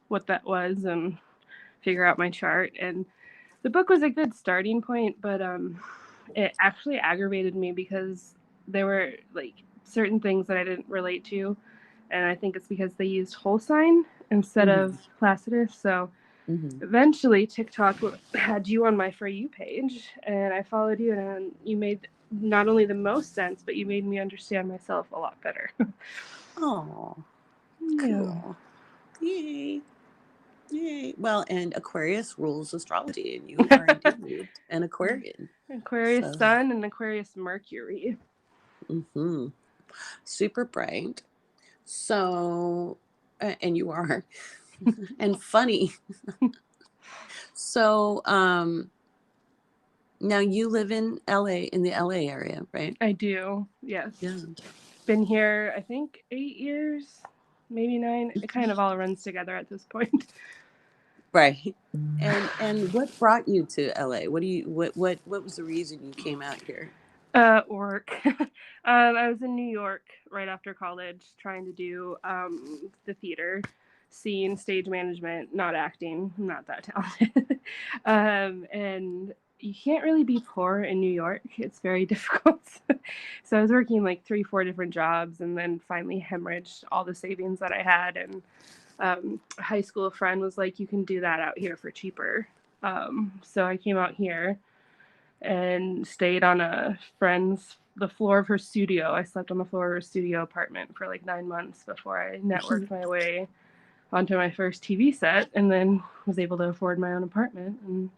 what that was and figure out my chart. And the book was a good starting point, but it actually aggravated me because there were like certain things that I didn't relate to, and I think it's because they used whole sign instead of Placidus. So eventually TikTok had you on my For You page, and I followed you, and you made not only the most sense, but you made me understand myself a lot better. Oh, Yeah. cool. Yay. Yay. Well, and Aquarius rules astrology, and you are indeed an Aquarian. Aquarius So, Sun and Aquarius Mercury. mm-hmm. Super bright. So, and you are, and funny. So, now you live in LA, in the LA area, right? I do, yes. Yeah. Been here, I think, 8 years, maybe 9. It kind of all runs together at this point. Right. And what brought you to LA? What was the reason you came out here? Work. I was in New York right after college trying to do the theater scene, stage management, not acting. I'm not that talented. And you can't really be poor in New York. It's very difficult. So I was working like 3-4 different jobs and then finally hemorrhaged all the savings that I had. And a high school friend was like, you can do that out here for cheaper. So I came out here and stayed on the floor of her studio. I slept on the floor of her studio apartment for like 9 months before I networked my way onto my first TV set, and then was able to afford my own apartment and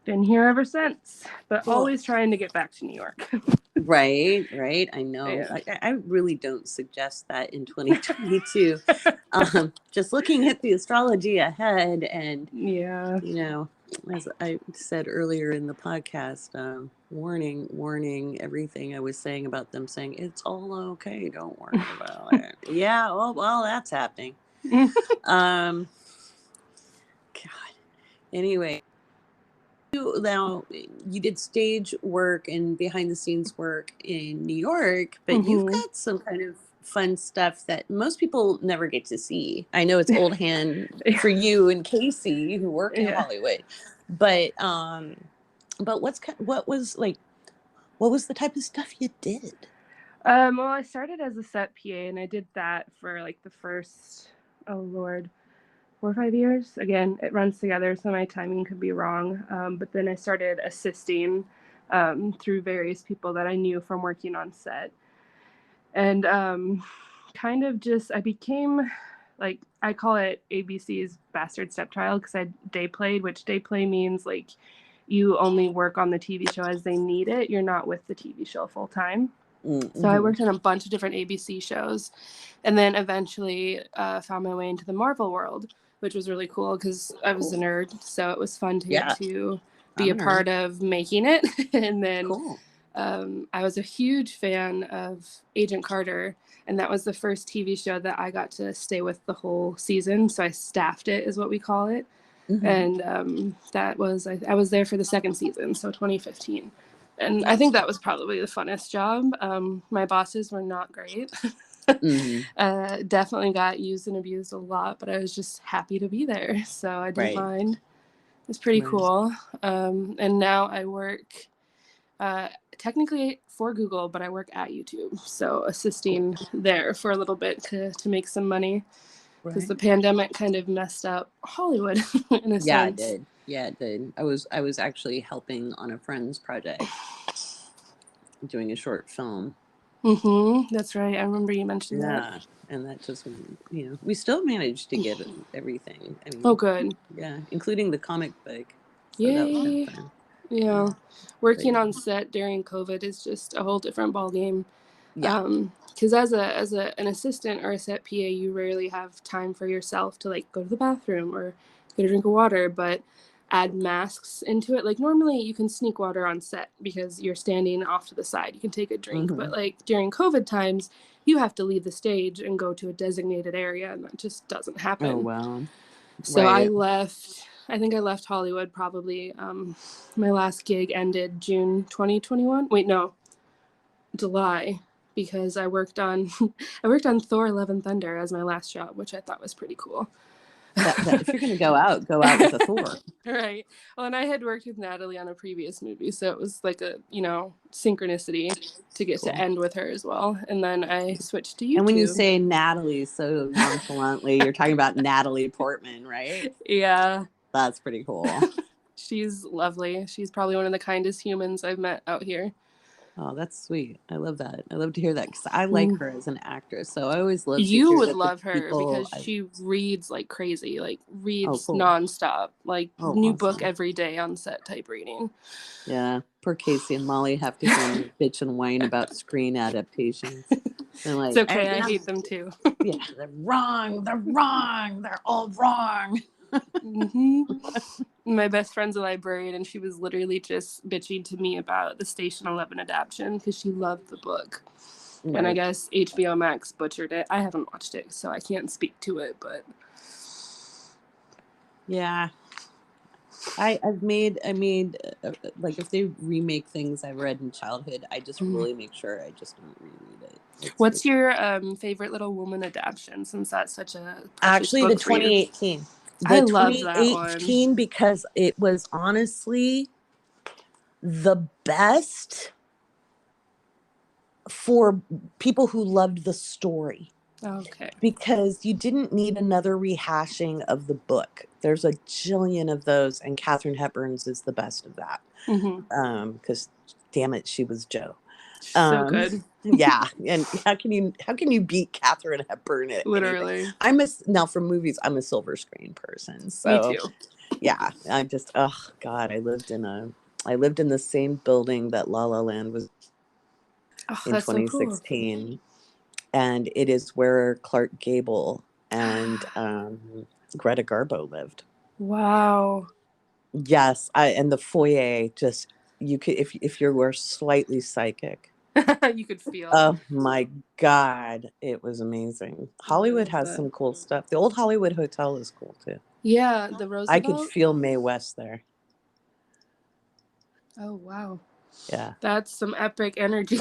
been here ever since, but Cool. always trying to get back to New York. Right. I know. Yeah. I really don't suggest that in 2022. Just looking at the astrology ahead, and Yeah. as I said earlier in the podcast, warning, everything I was saying about them saying it's all okay, don't worry about it. Yeah, well, that's happening. Um, God. Anyway, now you did stage work and behind the scenes work in New York, but you've got some kind of fun stuff that most people never get to see. I know it's old hand for you and Casey who work in Hollywood, but what was the type of stuff you did? Well, I started as a set PA, and I did that for like the first, oh Lord, 4 or 5 years. Again, it runs together, so my timing could be wrong. But then I started assisting through various people that I knew from working on set. And kind of just, I became, like, I call it ABC's bastard stepchild because I day played, which day play means like you only work on the TV show as they need it. You're not with the TV show full time. Mm-hmm. So I worked on a bunch of different ABC shows, and then eventually found my way into the Marvel world, which was really cool because I was a nerd. So it was fun to get to be a part of making it. And then I was a huge fan of Agent Carter, and that was the first TV show that I got to stay with the whole season. So I staffed it, is what we call it. Mm-hmm. And that was, I was there for the second season, so 2015. And I think that was probably the funnest job. My bosses were not great. Mm-hmm. Definitely got used and abused a lot, but I was just happy to be there. So I didn't mind. It was pretty cool. And now I work technically for Google, but I work at YouTube. So assisting there for a little bit to make some money. Because the pandemic kind of messed up Hollywood in a sense. Yeah, it did. I was actually helping on a friend's project, doing a short film. Mm-hmm. That's right. I remember you mentioned that. Yeah, and that just, we still managed to get everything. I mean, good. Yeah, including the comic book. So Yay. That was kind of fun. Yeah. Working on set during COVID is just a whole different ballgame. Yeah. Because as an assistant or a set PA, you rarely have time for yourself to like go to the bathroom or get a drink of water, but add masks into it. Like normally you can sneak water on set because you're standing off to the side. You can take a drink, but like during COVID times, you have to leave the stage and go to a designated area, and that just doesn't happen. Oh, wow. So I think I left Hollywood probably, my last gig ended June 2021. Wait, no, July. Because I worked on Thor: Love and Thunder as my last job, which I thought was pretty cool. If you're going to go out with a Thor. Right. Well, and I had worked with Natalie on a previous movie, so it was like a, synchronicity to get to end with her as well. And then I switched to YouTube. And when you say Natalie so nonchalantly, you're talking about Natalie Portman, right? Yeah. That's pretty cool. She's lovely. She's probably one of the kindest humans I've met out here. Oh, that's sweet. I love that. I love to hear that because I like Mm. her as an actress. So I always love to You hear would that the love her people because I, she reads like crazy, like oh, reads cool. nonstop, like Oh, new book awesome. every day on set type reading. Yeah. Poor Casey and Molly have to hear me bitch and whine about screen adaptations. They're It's like, okay, I hate them too. yeah, they're wrong. They're wrong. They're all wrong. Hmm. My best friend's a librarian, and she was literally just bitching to me about the Station 11 adaptation because she loved the book. Right. And I guess HBO Max butchered it. I haven't watched it, so I can't speak to it, but Yeah. I made like if they remake things I read in childhood, I just really make sure I just don't reread it. What's your favorite Little Woman adaptation, since that's such a precious actually the book for you? 2018. I The loved that one. 2018 because it was honestly the best for people who loved the story. Okay. Because you didn't need another rehashing of the book. There's a jillion of those, and Katharine Hepburn's is the best of that. Because damn it, she was Jo. So good. Yeah, and how can you beat Katharine Hepburn at Literally. anything? Now for movies, I'm a silver screen person. So Me too. yeah, I just oh god, I lived in the same building that La La Land was Oh, in that's so cool. 2016. And it is where Clark Gable and Greta Garbo lived. Wow. Yes, and the foyer just you could if you were slightly psychic. You could feel. Oh my god, it was amazing. Hollywood has some cool stuff. The old Hollywood Hotel is cool too. Yeah, the I could Roosevelt. feel Mae West there. Oh wow. Yeah. That's some epic energy.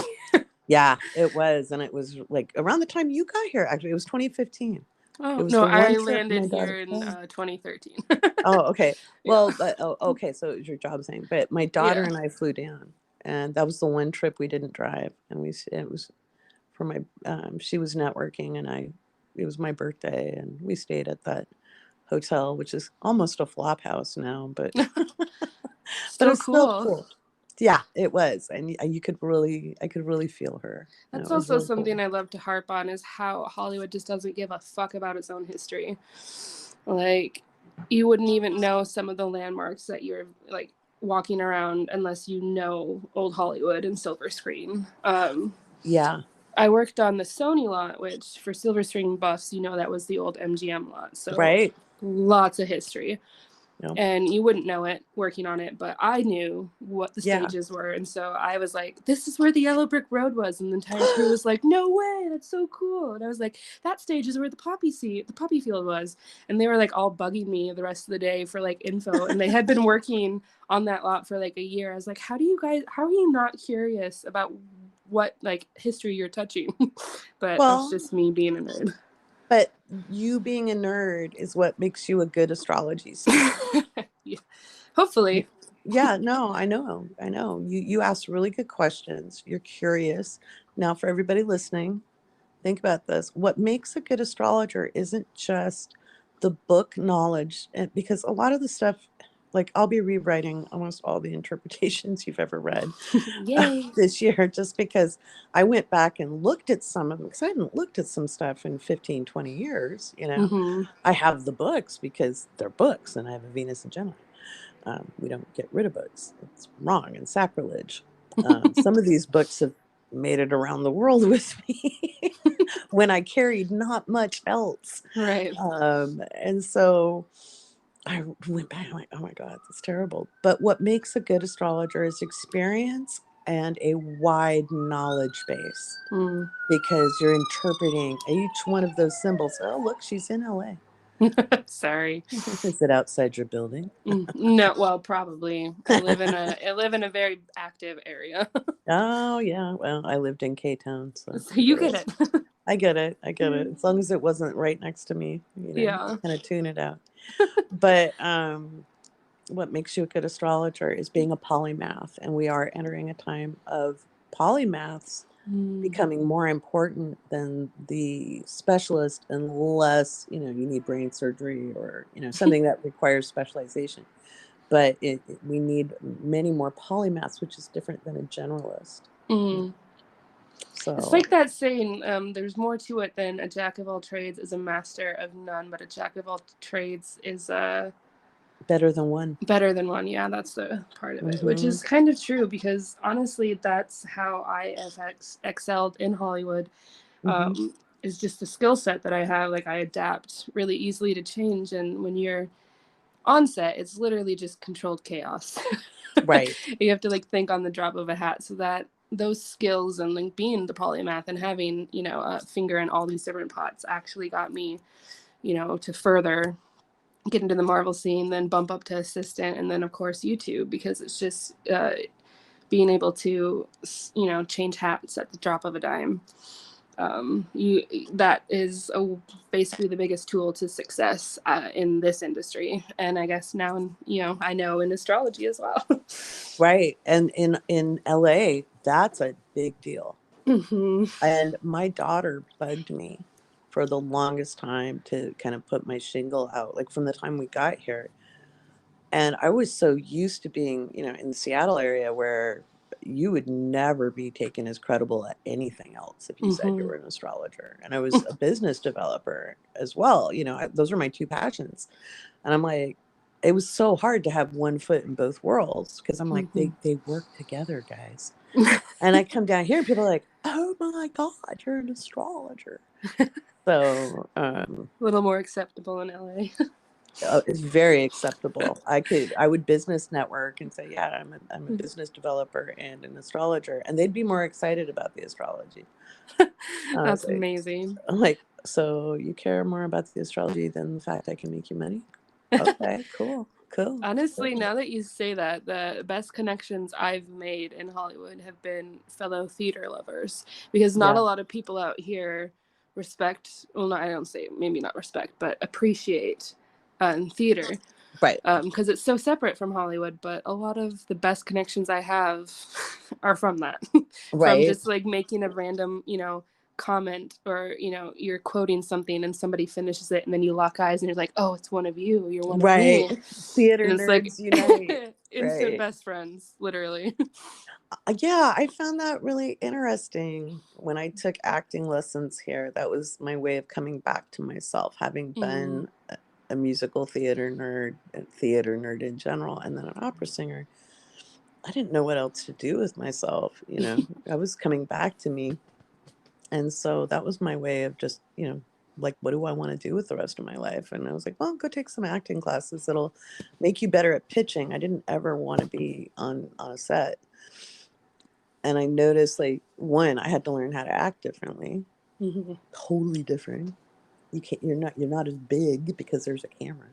Yeah, it was, and it was like around the time you got here. Actually, it was 2015. Oh It was no, the one I trip my landed daughter. here in 2013. Oh, okay. Yeah. Well, okay. So it was your job thing, but my daughter Yeah. and I flew down, and that was the one trip we didn't drive, and it was for my. She was networking, and it was my birthday, and we stayed at that hotel, which is almost a flop house now, but Still it's still cool. cool. Yeah, it was, and I could really feel her. That's It was also really something cool. I love to harp on is how Hollywood just doesn't give a fuck about its own history. Like, you wouldn't even know some of the landmarks that you're like walking around unless you know old Hollywood and silver screen. Yeah. I worked on the Sony lot, which for silver screen buffs, that was the old MGM lot. So Right. lots of history. Yep. And you wouldn't know it working on it, but I knew what the Yeah. stages were. And so I was like, this is where the Yellow Brick Road was. And the entire crew was like, no way, that's so cool. And I was like, that stage is where the poppy field was. And they were like all bugging me the rest of the day for like info. And they had been working on that lot for like a year. I was like, how are you not curious about what like history you're touching? But that's just me being a nerd. But you being a nerd is what makes you a good astrology student. Yeah. Hopefully. Yeah, no, I know. You ask really good questions. You're curious. Now, for everybody listening, think about this. What makes a good astrologer isn't just the book knowledge, because a lot of the stuff, like I'll be rewriting almost all the interpretations you've ever read this year, just because I went back and looked at some of them, because I hadn't looked at some stuff in 15, 20 years. Mm-hmm. I have the books because they're books, and I have a Venus and Gemini. We don't get rid of books. It's wrong and sacrilege. Some of these books have made it around the world with me when I carried not much else. Right. And so I went back, I'm like, oh my God, that's terrible. But what makes a good astrologer is experience and a wide knowledge base, because you're interpreting each one of those symbols. Oh, look, she's in LA. Sorry. Is it outside your building? No, well, probably. I live in a very active area. Oh yeah, well, I lived in K-Town, so You get it. I get it. As long as it wasn't right next to me, Yeah. kind of tune it out. But what makes you a good astrologer is being a polymath, and we are entering a time of polymaths becoming more important than the specialist, unless you need brain surgery or something that requires specialization. But we need many more polymaths, which is different than a generalist. Mm. So It's like that saying, there's more to it than a jack of all trades is a master of none, but a jack of all trades is better than one. better than one. Yeah, that's the part of it, which Mm-hmm. is kind of true because honestly, that's how I have excelled in Hollywood. Mm-hmm. Is just the skill set that I have. Like I adapt really easily to change, and when you're on set, it's literally just controlled chaos. Right. You have to like think on the drop of a hat, so that those skills and like being the polymath and having, you know, a finger in all these different pots actually got me, you know, to further get into the Marvel scene, then bump up to assistant, and then of course YouTube, because it's just being able to, you know, change hats at the drop of a dime. That is basically the biggest tool to success in this industry, and I guess now, you know, I know in astrology as well. Right. And in LA, that's a big deal. Mm-hmm. And my daughter bugged me for the longest time to kind of put my shingle out, like from the time we got here. And I was so used to being, you know, in the Seattle area where you would never be taken as credible at anything else if you said you Mm-hmm. were an astrologer. And I was a business developer as well. You know, those are my two passions. And I'm like, it was so hard to have one foot in both worlds because I'm like, Mm-hmm. they work together, guys. And I come down here and people are like, oh my God, you're an astrologer. So A little more acceptable in LA. it's very acceptable. I would business network and say, yeah, I'm a business developer and an astrologer. And they'd be more excited about the astrology. That's amazing. I'm like, so you care more about the astrology than the fact I can make you money? Okay, cool. Honestly, now that you say that, the best connections I've made in Hollywood have been fellow theater lovers, because not a Yeah, lot of people out here respect, well, no, I don't say maybe not respect, but appreciate theater, right, because it's so separate from Hollywood. But a lot of the best connections I have are from that, from right, just like making a random, you know, comment, or, you know, you're quoting something and somebody finishes it and then you lock eyes and you're like, oh, it's one of you, you're one of right. me, Theater and it's like nerds unite. instant Right. best friends, literally. Yeah, I found that really interesting when I took acting lessons here. That was my way of coming back to myself, having Mm. been a musical theater nerd in general, and then an opera singer. I didn't know what else to do with myself. You know, I was coming back to me. And so that was my way of just, you know, like, what do I want to do with the rest of my life? And I was like, well, go take some acting classes that'll make you better at pitching. I didn't ever want to be on a set. And I noticed, like, one, I had to learn how to act differently, Mm-hmm. totally different. You're not as big because there's a camera.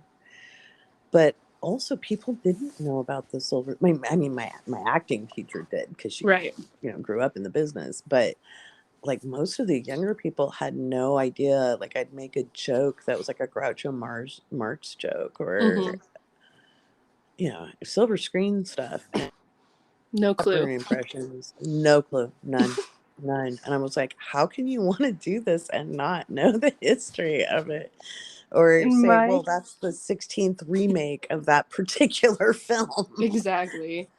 But also, people didn't know about the silver. I mean, my acting teacher did because she, Right. you know, grew up in the business. But like most of the younger people had no idea. Like I'd make a joke that was like a Groucho Marx joke, Mm-hmm. or you know, silver screen stuff, and No clue. opera impressions. No clue, none. And I was like, how can you want to do this and not know the history of it? Or In say, my well, that's the 16th remake of that particular film. exactly.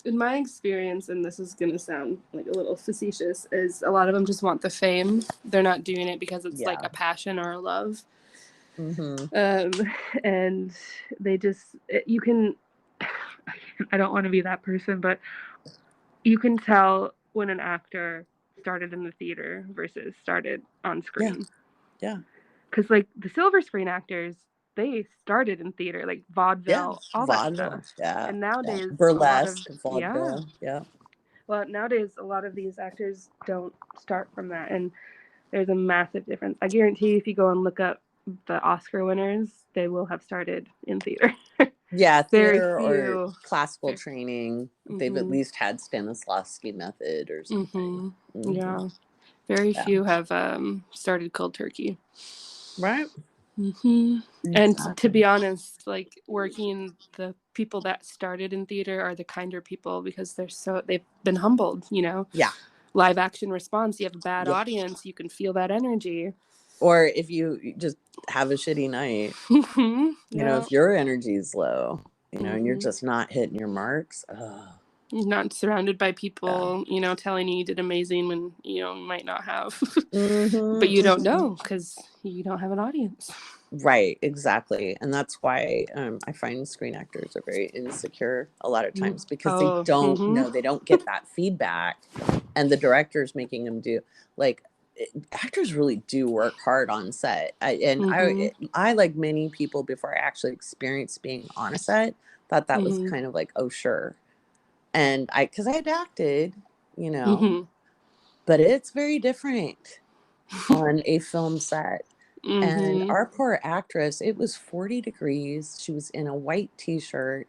In my experience, and this is going to sound like a little facetious, is a lot of them just want the fame. They're not doing it because it's like Yeah. a passion or a love. Mm-hmm. Um, and they just, you can, I don't want to be that person, but you can tell when an actor started in the theater versus started on Yeah. screen. Yeah. Because, like, the silver screen actors, they started in theater, like Yeah. vaudeville, all that Vaudeville. stuff. Yeah. And Yeah. nowadays, a lot of, Burlesque, yeah. vaudeville. Yeah. Well, nowadays, a lot of these actors don't start from that. And there's a massive difference. I guarantee you, if you go and look up the Oscar winners, they will have started in theater. Yeah, Very theater or few. classical training. They've at Mm-hmm. least had Stanislavski method or something. Mm-hmm. Hmm. Yeah. Very Yeah. few have started cold turkey. Right. Mm-hmm. And to Exactly. be honest, like working, the people that started in theater are the kinder people because they've been humbled, you know. Yeah. Live action response, you have a bad Yep. audience, you can feel that energy. Or if you just have a shitty night, Mm-hmm. you know, Yeah. if your energy is low, you know, and you're Mm-hmm. just not hitting your marks, You're not surrounded by Yeah. people, you know, telling you did amazing when, you know, you might not have. Mm-hmm, But you don't mm-hmm. know because you don't have an audience. Right, exactly. And that's why I find screen actors are very insecure a lot of times, because they Oh, don't know, they don't get that feedback, and the director's making them do, like, actors really do work hard on set. I, like many people before I actually experienced being on a set, thought that was kind of like, oh, sure. And because I had acted, you know, but it's very different on a film set. And our poor actress, it was 40 degrees. She was in a white t-shirt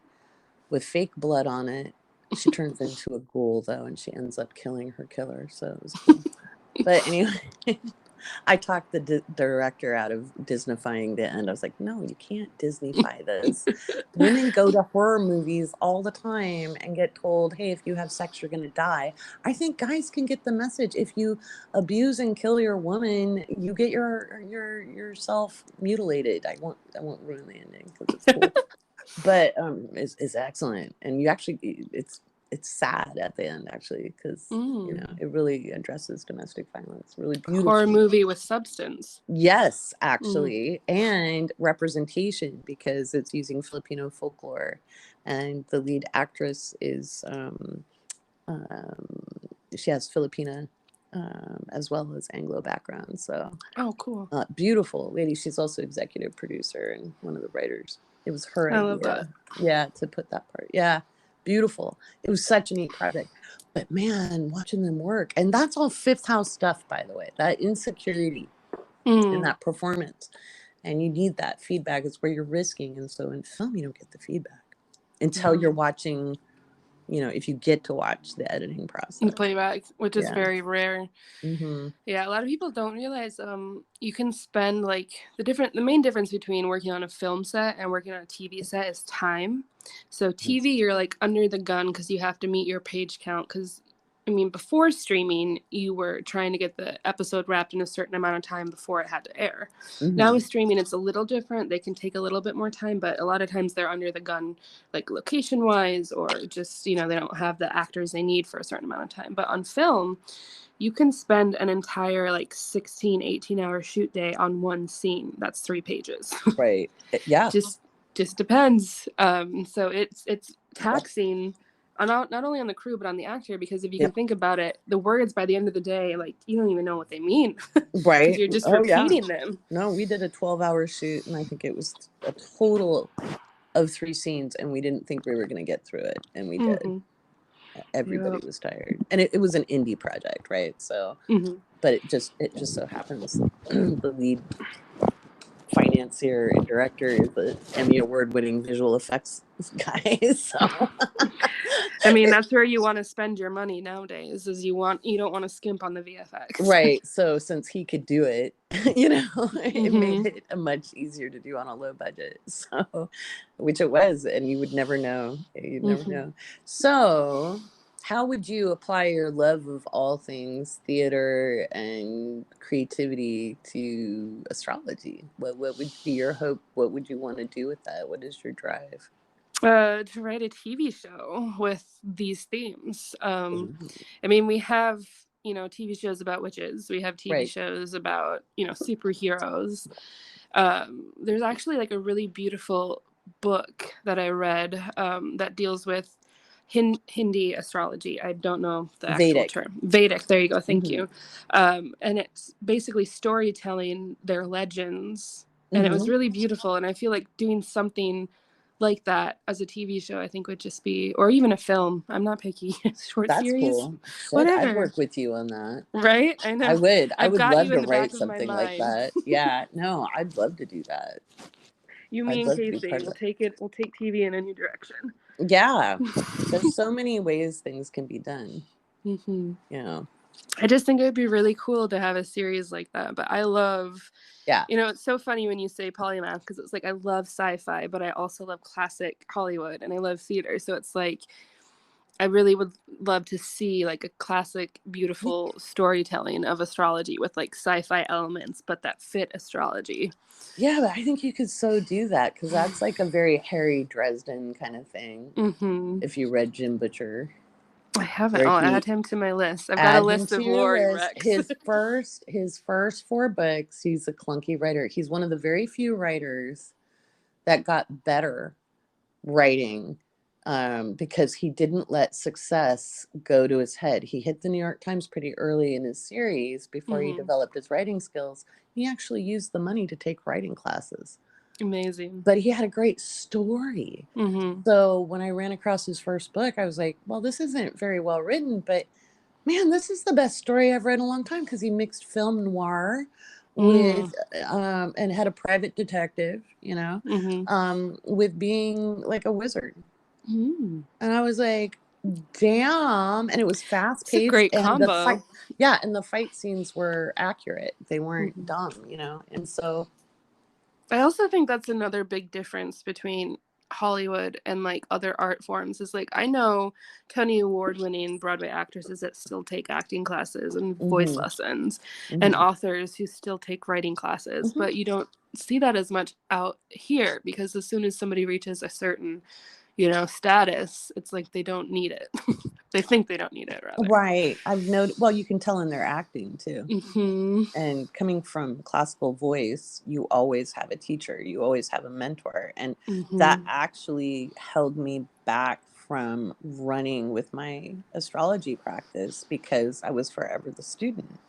with fake blood on it. She turns into a ghoul, though, and she ends up killing her killer. So it was cool. But anyway, I talked the director out of Disneyfying the end. I was like, no, you can't Disneyfy this. Women go to horror movies all the time and get told, hey, if you have sex, you're going to die. I think guys can get the message. If you abuse and kill your woman, you get yourself mutilated. I won't ruin the ending because it's cool. But it's excellent. And you actually, it's sad at the end, actually, because you know, it really addresses domestic violence really beautifully. Horror movie with substance. Yes, actually, and representation, because it's using Filipino folklore, and the lead actress is she has Filipina as well as Anglo background. So Oh, cool. beautiful lady. She's also executive producer and one of the writers. It was her idea. Love that. Yeah, to put that part. Yeah, beautiful. It was such a neat project. But man, watching them work, and that's all Fifth House stuff, by the way. That insecurity in that performance, and you need that feedback. It's where you're risking, and so in film, you don't get the feedback until you're watching. You know, if you get to watch the editing process, the playback, which is very rare. Mm-hmm. Yeah, a lot of people don't realize you can spend like the main difference between working on a film set and working on a TV set is time. So TV, you're like under the gun because you have to meet your page count. Because I mean, before streaming, you were trying to get the episode wrapped in a certain amount of time before it had to air. Now with streaming, it's a little different. They can take a little bit more time, but a lot of times they're under the gun, like location wise, or just, you know, they don't have the actors they need for a certain amount of time. But on film, you can spend an entire like 16, 18-hour shoot day on one scene. That's 3 pages. Right. Yeah. Just depends. So it's taxing, not only on the crew but on the actor, because if you can think about it, the words by the end of the day, like, you don't even know what they mean. Right. Because you're just repeating them. No, we did a 12-hour shoot, and I think it was a total of 3 scenes, and we didn't think we were going to get through it, and we did. Everybody was tired, and it was an indie project, right? So, but it just so happens the lead financier and director is the Emmy award-winning visual effects guy. So, I mean, that's where you want to spend your money nowadays. Is you don't want to skimp on the VFX, right? So, since he could do it, you know, it made it much easier to do on a low budget. So, which it was, and you would never know. You'd never know. So, how would you apply your love of all things theater and creativity to astrology? What would be your hope? What would you want to do with that? What is your drive? To write a TV show with these themes. I mean, we have, you know, TV shows about witches. We have TV shows about, you know, superheroes. There's actually like a really beautiful book that I read that deals with Hindi astrology. I don't know the actual term. Vedic. There you go. Thank you. And it's basically storytelling their legends. And it was really beautiful. And I feel like doing something like that as a TV show, I think would just be, or even a film. I'm not picky. Short series. Cool. Whatever. I'd work with you on that. Right? I know. I would. I would love to write something like that. Yeah. No, I'd love to do that. You mean Casey? We'll take TV in a new direction. Yeah. There's so many ways things can be done. You know. I just think it would be really cool to have a series like that. But I love, you know, it's so funny when you say polymath, because it's like I love sci-fi, but I also love classic Hollywood and I love theater. So it's like I really would love to see like a classic, beautiful storytelling of astrology with like sci-fi elements, but that fit astrology. Yeah, but I think you could so do that, because that's like a very Harry Dresden kind of thing. If you read Jim Butcher. I haven't. where I'll he add him to my list. I've got a add him list to of your Lori list. Rex. His first 4 books, he's a clunky writer. He's one of the very few writers that got better writing, because he didn't let success go to his head. He hit the New York Times pretty early in his series before he developed his writing skills. He actually used the money to take writing classes. Amazing. But he had a great story. So when I ran across his first book, I was like, well, this isn't very well written, but man, this is the best story I've read in a long time, because he mixed film noir with and had a private detective, with being like a wizard. And I was like, damn. And it was fast It's a paced, great and combo. the fight scenes were accurate. They weren't dumb, and so I also think that's another big difference between Hollywood and like other art forms is like I know Tony Award-winning Broadway actresses that still take acting classes and voice lessons and authors who still take writing classes, but you don't see that as much out here, because as soon as somebody reaches a certain status, it's like they don't need it. They think they don't need it, rather. Right. I've noted, well, you can tell in their acting too. And coming from classical voice, you always have a teacher, you always have a mentor. And that actually held me back from running with my astrology practice, because I was forever the student.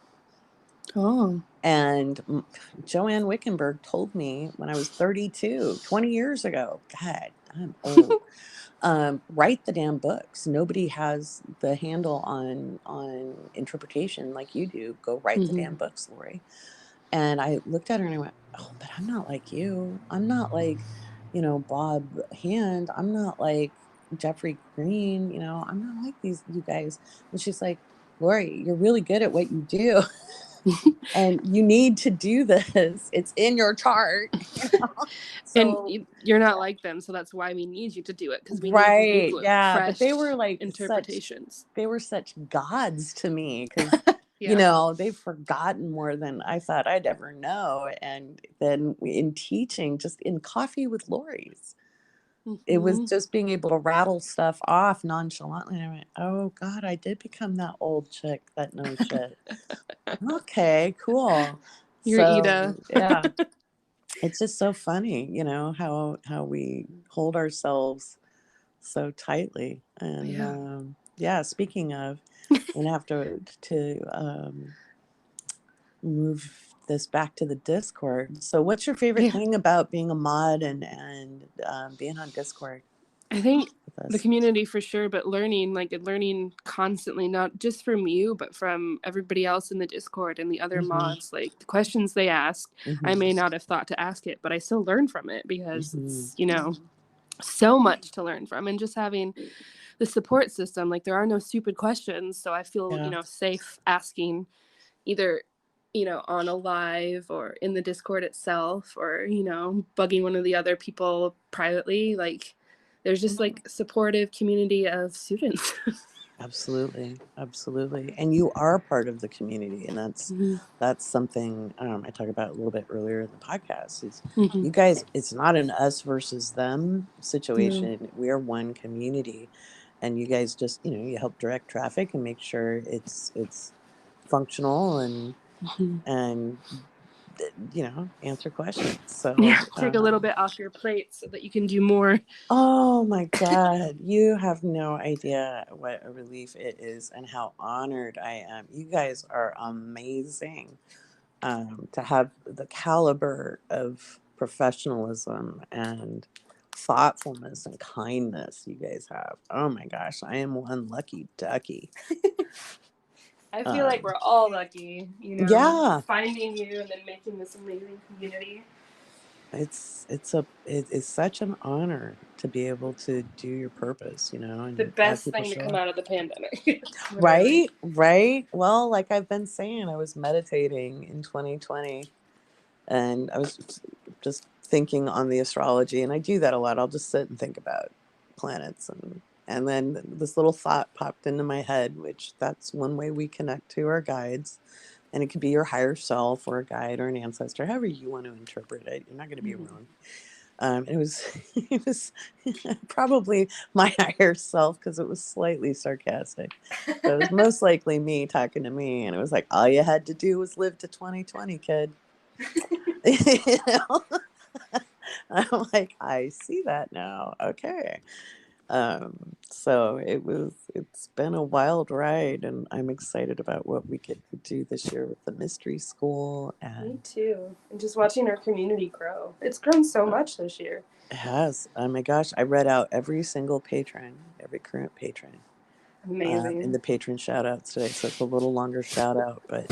And Joanne Wickenburg told me when I was 32, 20 years ago, God, I'm old. Write the damn books. Nobody has the handle on interpretation like you do. Go write the damn books, Lori. And I looked at her and I went, oh, but I'm not like you. I'm not like, Bob Hand. I'm not like Jeffrey Green. I'm not like you guys. And she's like, Lori, you're really good at what you do. And you need to do this. It's in your chart. So, and you're not like them, so that's why we need you to do it, because we right, need yeah. fresh But they were like interpretations. they were such gods to me, because they've forgotten more than I thought I'd ever know. And then in teaching, just in Coffee with Lori's, it was just being able to rattle stuff off nonchalantly. And I went, oh God, I did become that old chick that knows shit. Okay, cool. You're So Ida. yeah, it's just so funny, how we hold ourselves so tightly. And speaking of, I'm gonna have to move this back to the Discord. So what's your favorite thing about being a mod and being on Discord? I think the community for sure, but learning constantly, not just from you, but from everybody else in the Discord and the other mods. Like the questions they ask, I may not have thought to ask it, but I still learn from it, because it's, so much to learn from. And just having the support system, like there are no stupid questions. So I feel, safe asking either, on a live or in the Discord itself, or, bugging one of the other people privately. Like there's just like supportive community of students. Absolutely. And you are part of the community, and that's something I talked about a little bit earlier in the podcast. Is you guys, it's not an us versus them situation. We are one community, and you guys just you help direct traffic and make sure it's functional and answer questions. So take a little bit off your plate so that you can do more. Oh my God, you have no idea what a relief it is and how honored I am. You guys are amazing, to have the caliber of professionalism and thoughtfulness and kindness you guys have. Oh my gosh, I am one lucky ducky. I feel like we're all lucky, finding you and then making this amazing community. It's such an honor to be able to do your purpose, and the best have people thing to show come up. out of the pandemic. Right. Well, like I've been saying, I was meditating in 2020, and I was just thinking on the astrology, and I do that a lot. I'll just sit and think about planets, and then this little thought popped into my head, which that's one way we connect to our guides. And it could be your higher self or a guide or an ancestor, however you want to interpret it. You're not going to be wrong. It was it was probably my higher self because it was slightly sarcastic. But it was most likely me talking to me, and it was like all you had to do was live to 2020, kid. You know? I'm like, I see that now. Okay. So it's been a wild ride, and I'm excited about what we get to do this year with the mystery school. Me And too. And just watching our community grow. It's grown so much this year. it has, oh my gosh, I read out every single patron, every current patron, Amazing. in the patron shout outs today. So it's a little longer shout out, but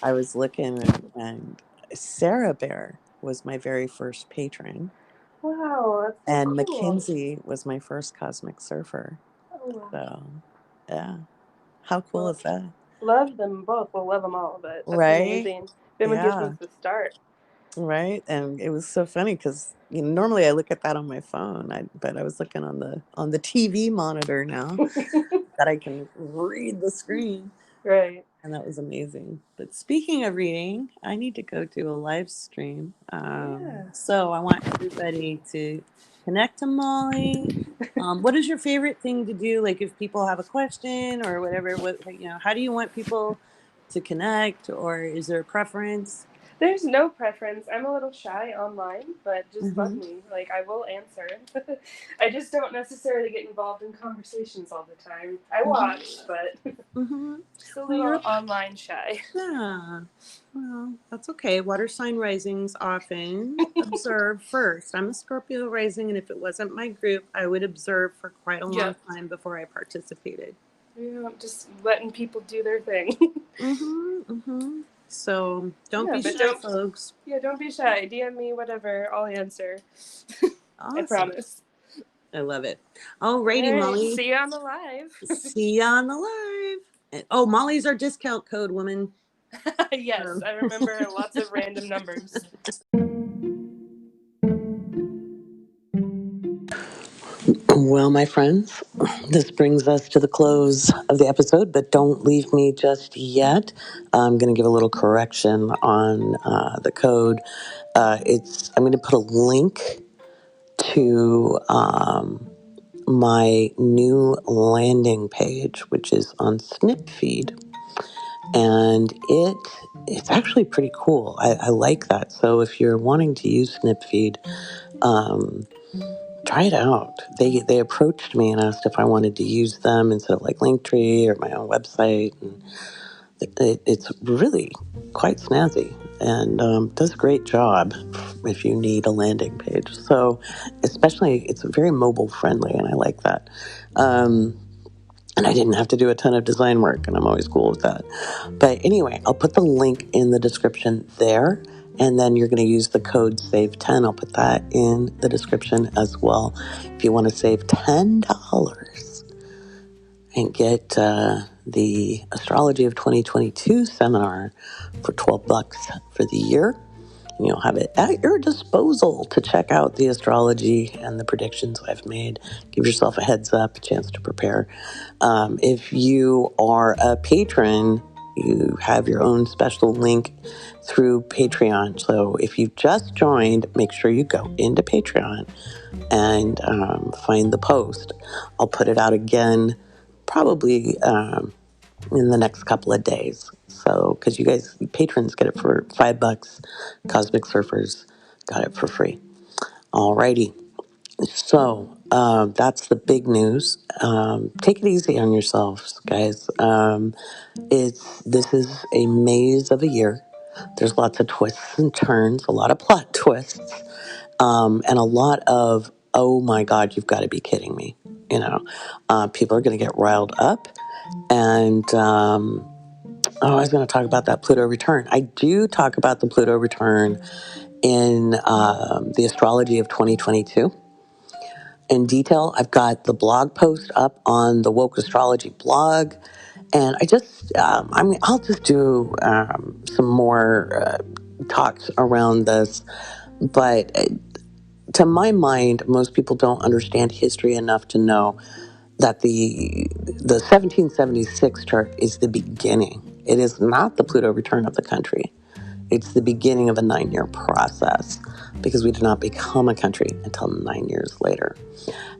I was looking, and Sarah Bear was my very first patron. Wow, that's so And cool. Mackenzie was my first cosmic surfer. Oh, wow. So, yeah. How cool Well, is that? love them both. We'll love them all, but that's Right? amazing. Been with you Yeah. since the start. Right. And it was so funny because normally I look at that on my phone, but I was looking on the TV monitor now that I can read the screen. Right. And that was amazing. But speaking of reading, I need to go do a live stream. Yeah. So I want everybody to connect to Molly. What is your favorite thing to do? Like if people have a question or whatever, how do you want people to connect, or is there a preference? There's no preference. I'm a little shy online, but just bug Mm-hmm. me. Like, I will answer. I just don't necessarily get involved in conversations all the time. I watch, but Mm-hmm. just a Well, you're little online shy. Yeah. Well, that's okay. Water sign risings often observe first. I'm a Scorpio rising, and if it wasn't my group, I would observe for quite a long Yep. time before I participated. Yeah, just letting people do their thing. So don't be but shy, folks. don't be shy. DM me, whatever. I'll answer. I Awesome. promise. I love it. All Alrighty, right, Molly. see you on the live. See ya on the live. Oh, Molly's our discount code, woman. Yes, I remember lots of random numbers. Well, my friends, this brings us to the close of the episode, but don't leave me just yet. I'm going to give a little correction on the code. I'm going to put a link to my new landing page, which is on Snipfeed, and it's actually pretty cool. I like that. So if you're wanting to use Snipfeed, try it out. They approached me and asked if I wanted to use them instead of like Linktree or my own website, and it's really quite snazzy and does a great job if you need a landing page. So especially, it's very mobile friendly, and I like that. And I didn't have to do a ton of design work, and I'm always cool with that. But anyway, I'll put the link in the description there, and then you're going to use the code SAVE10. I'll put that in the description as well. If you want to save $10 and get the Astrology of 2022 seminar for $12 for the year, and you'll have it at your disposal to check out the astrology and the predictions I've made. Give yourself a heads up, a chance to prepare. If you are a patron, you have your own special link through Patreon. So if you've just joined, make sure you go into Patreon and find the post. I'll put it out again probably in the next couple of days. So, because you guys, patrons get it for $5, Cosmic Surfers got it for free. Alrighty. So, that's the big news. Take it easy on yourselves, guys. This is a maze of a year. There's lots of twists and turns, a lot of plot twists, and a lot of, oh my God, you've got to be kidding me. People are going to get riled up. And, I was going to talk about that Pluto return. I do talk about the Pluto return in the astrology of 2022 in detail. I've got the blog post up on the Woke Astrology blog, and I'll just do some more talks around this. But to my mind, most people don't understand history enough to know that the 1776 chart is the beginning. It is not the Pluto return of the country. It's the beginning of a 9-year process because we did not become a country until 9 years later.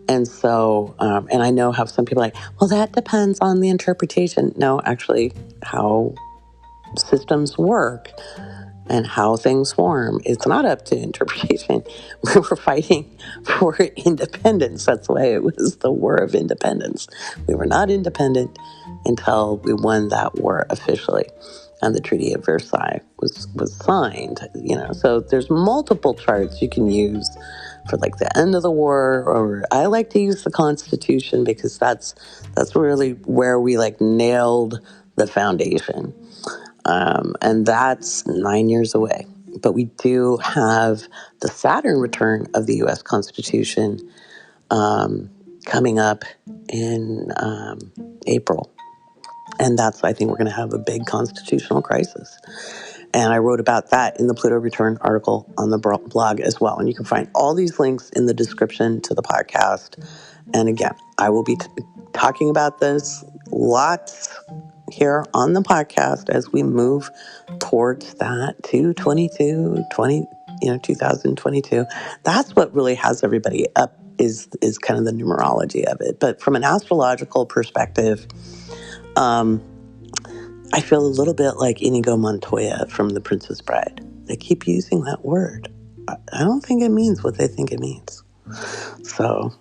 And so, and I know how some people are like, well, that depends on the interpretation. No, actually, how systems work and how things form, it's not up to interpretation. We were fighting for independence. That's why it was the War of Independence. We were not independent until we won that war officially. And the Treaty of Versailles was signed, So there's multiple charts you can use for like the end of the war, or I like to use the Constitution because that's really where we like nailed the foundation. And that's 9 years away. But we do have the Saturn return of the U.S. Constitution coming up in April. And I think we're going to have a big constitutional crisis. And I wrote about that in the Pluto Return article on the blog as well. And you can find all these links in the description to the podcast. And again, I will be talking about this lots here on the podcast as we move towards that 2022. That's what really has everybody up is kind of the numerology of it. But from an astrological perspective, I feel a little bit like Inigo Montoya from The Princess Bride. They keep using that word. I don't think it means what they think it means. So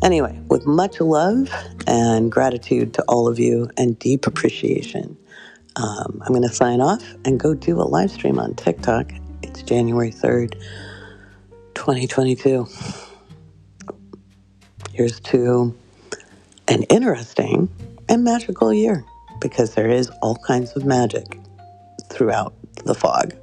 anyway, with much love and gratitude to all of you and deep appreciation, I'm going to sign off and go do a live stream on TikTok. It's January 3rd, 2022. Here's to an interesting and magical year, because there is all kinds of magic throughout the fog.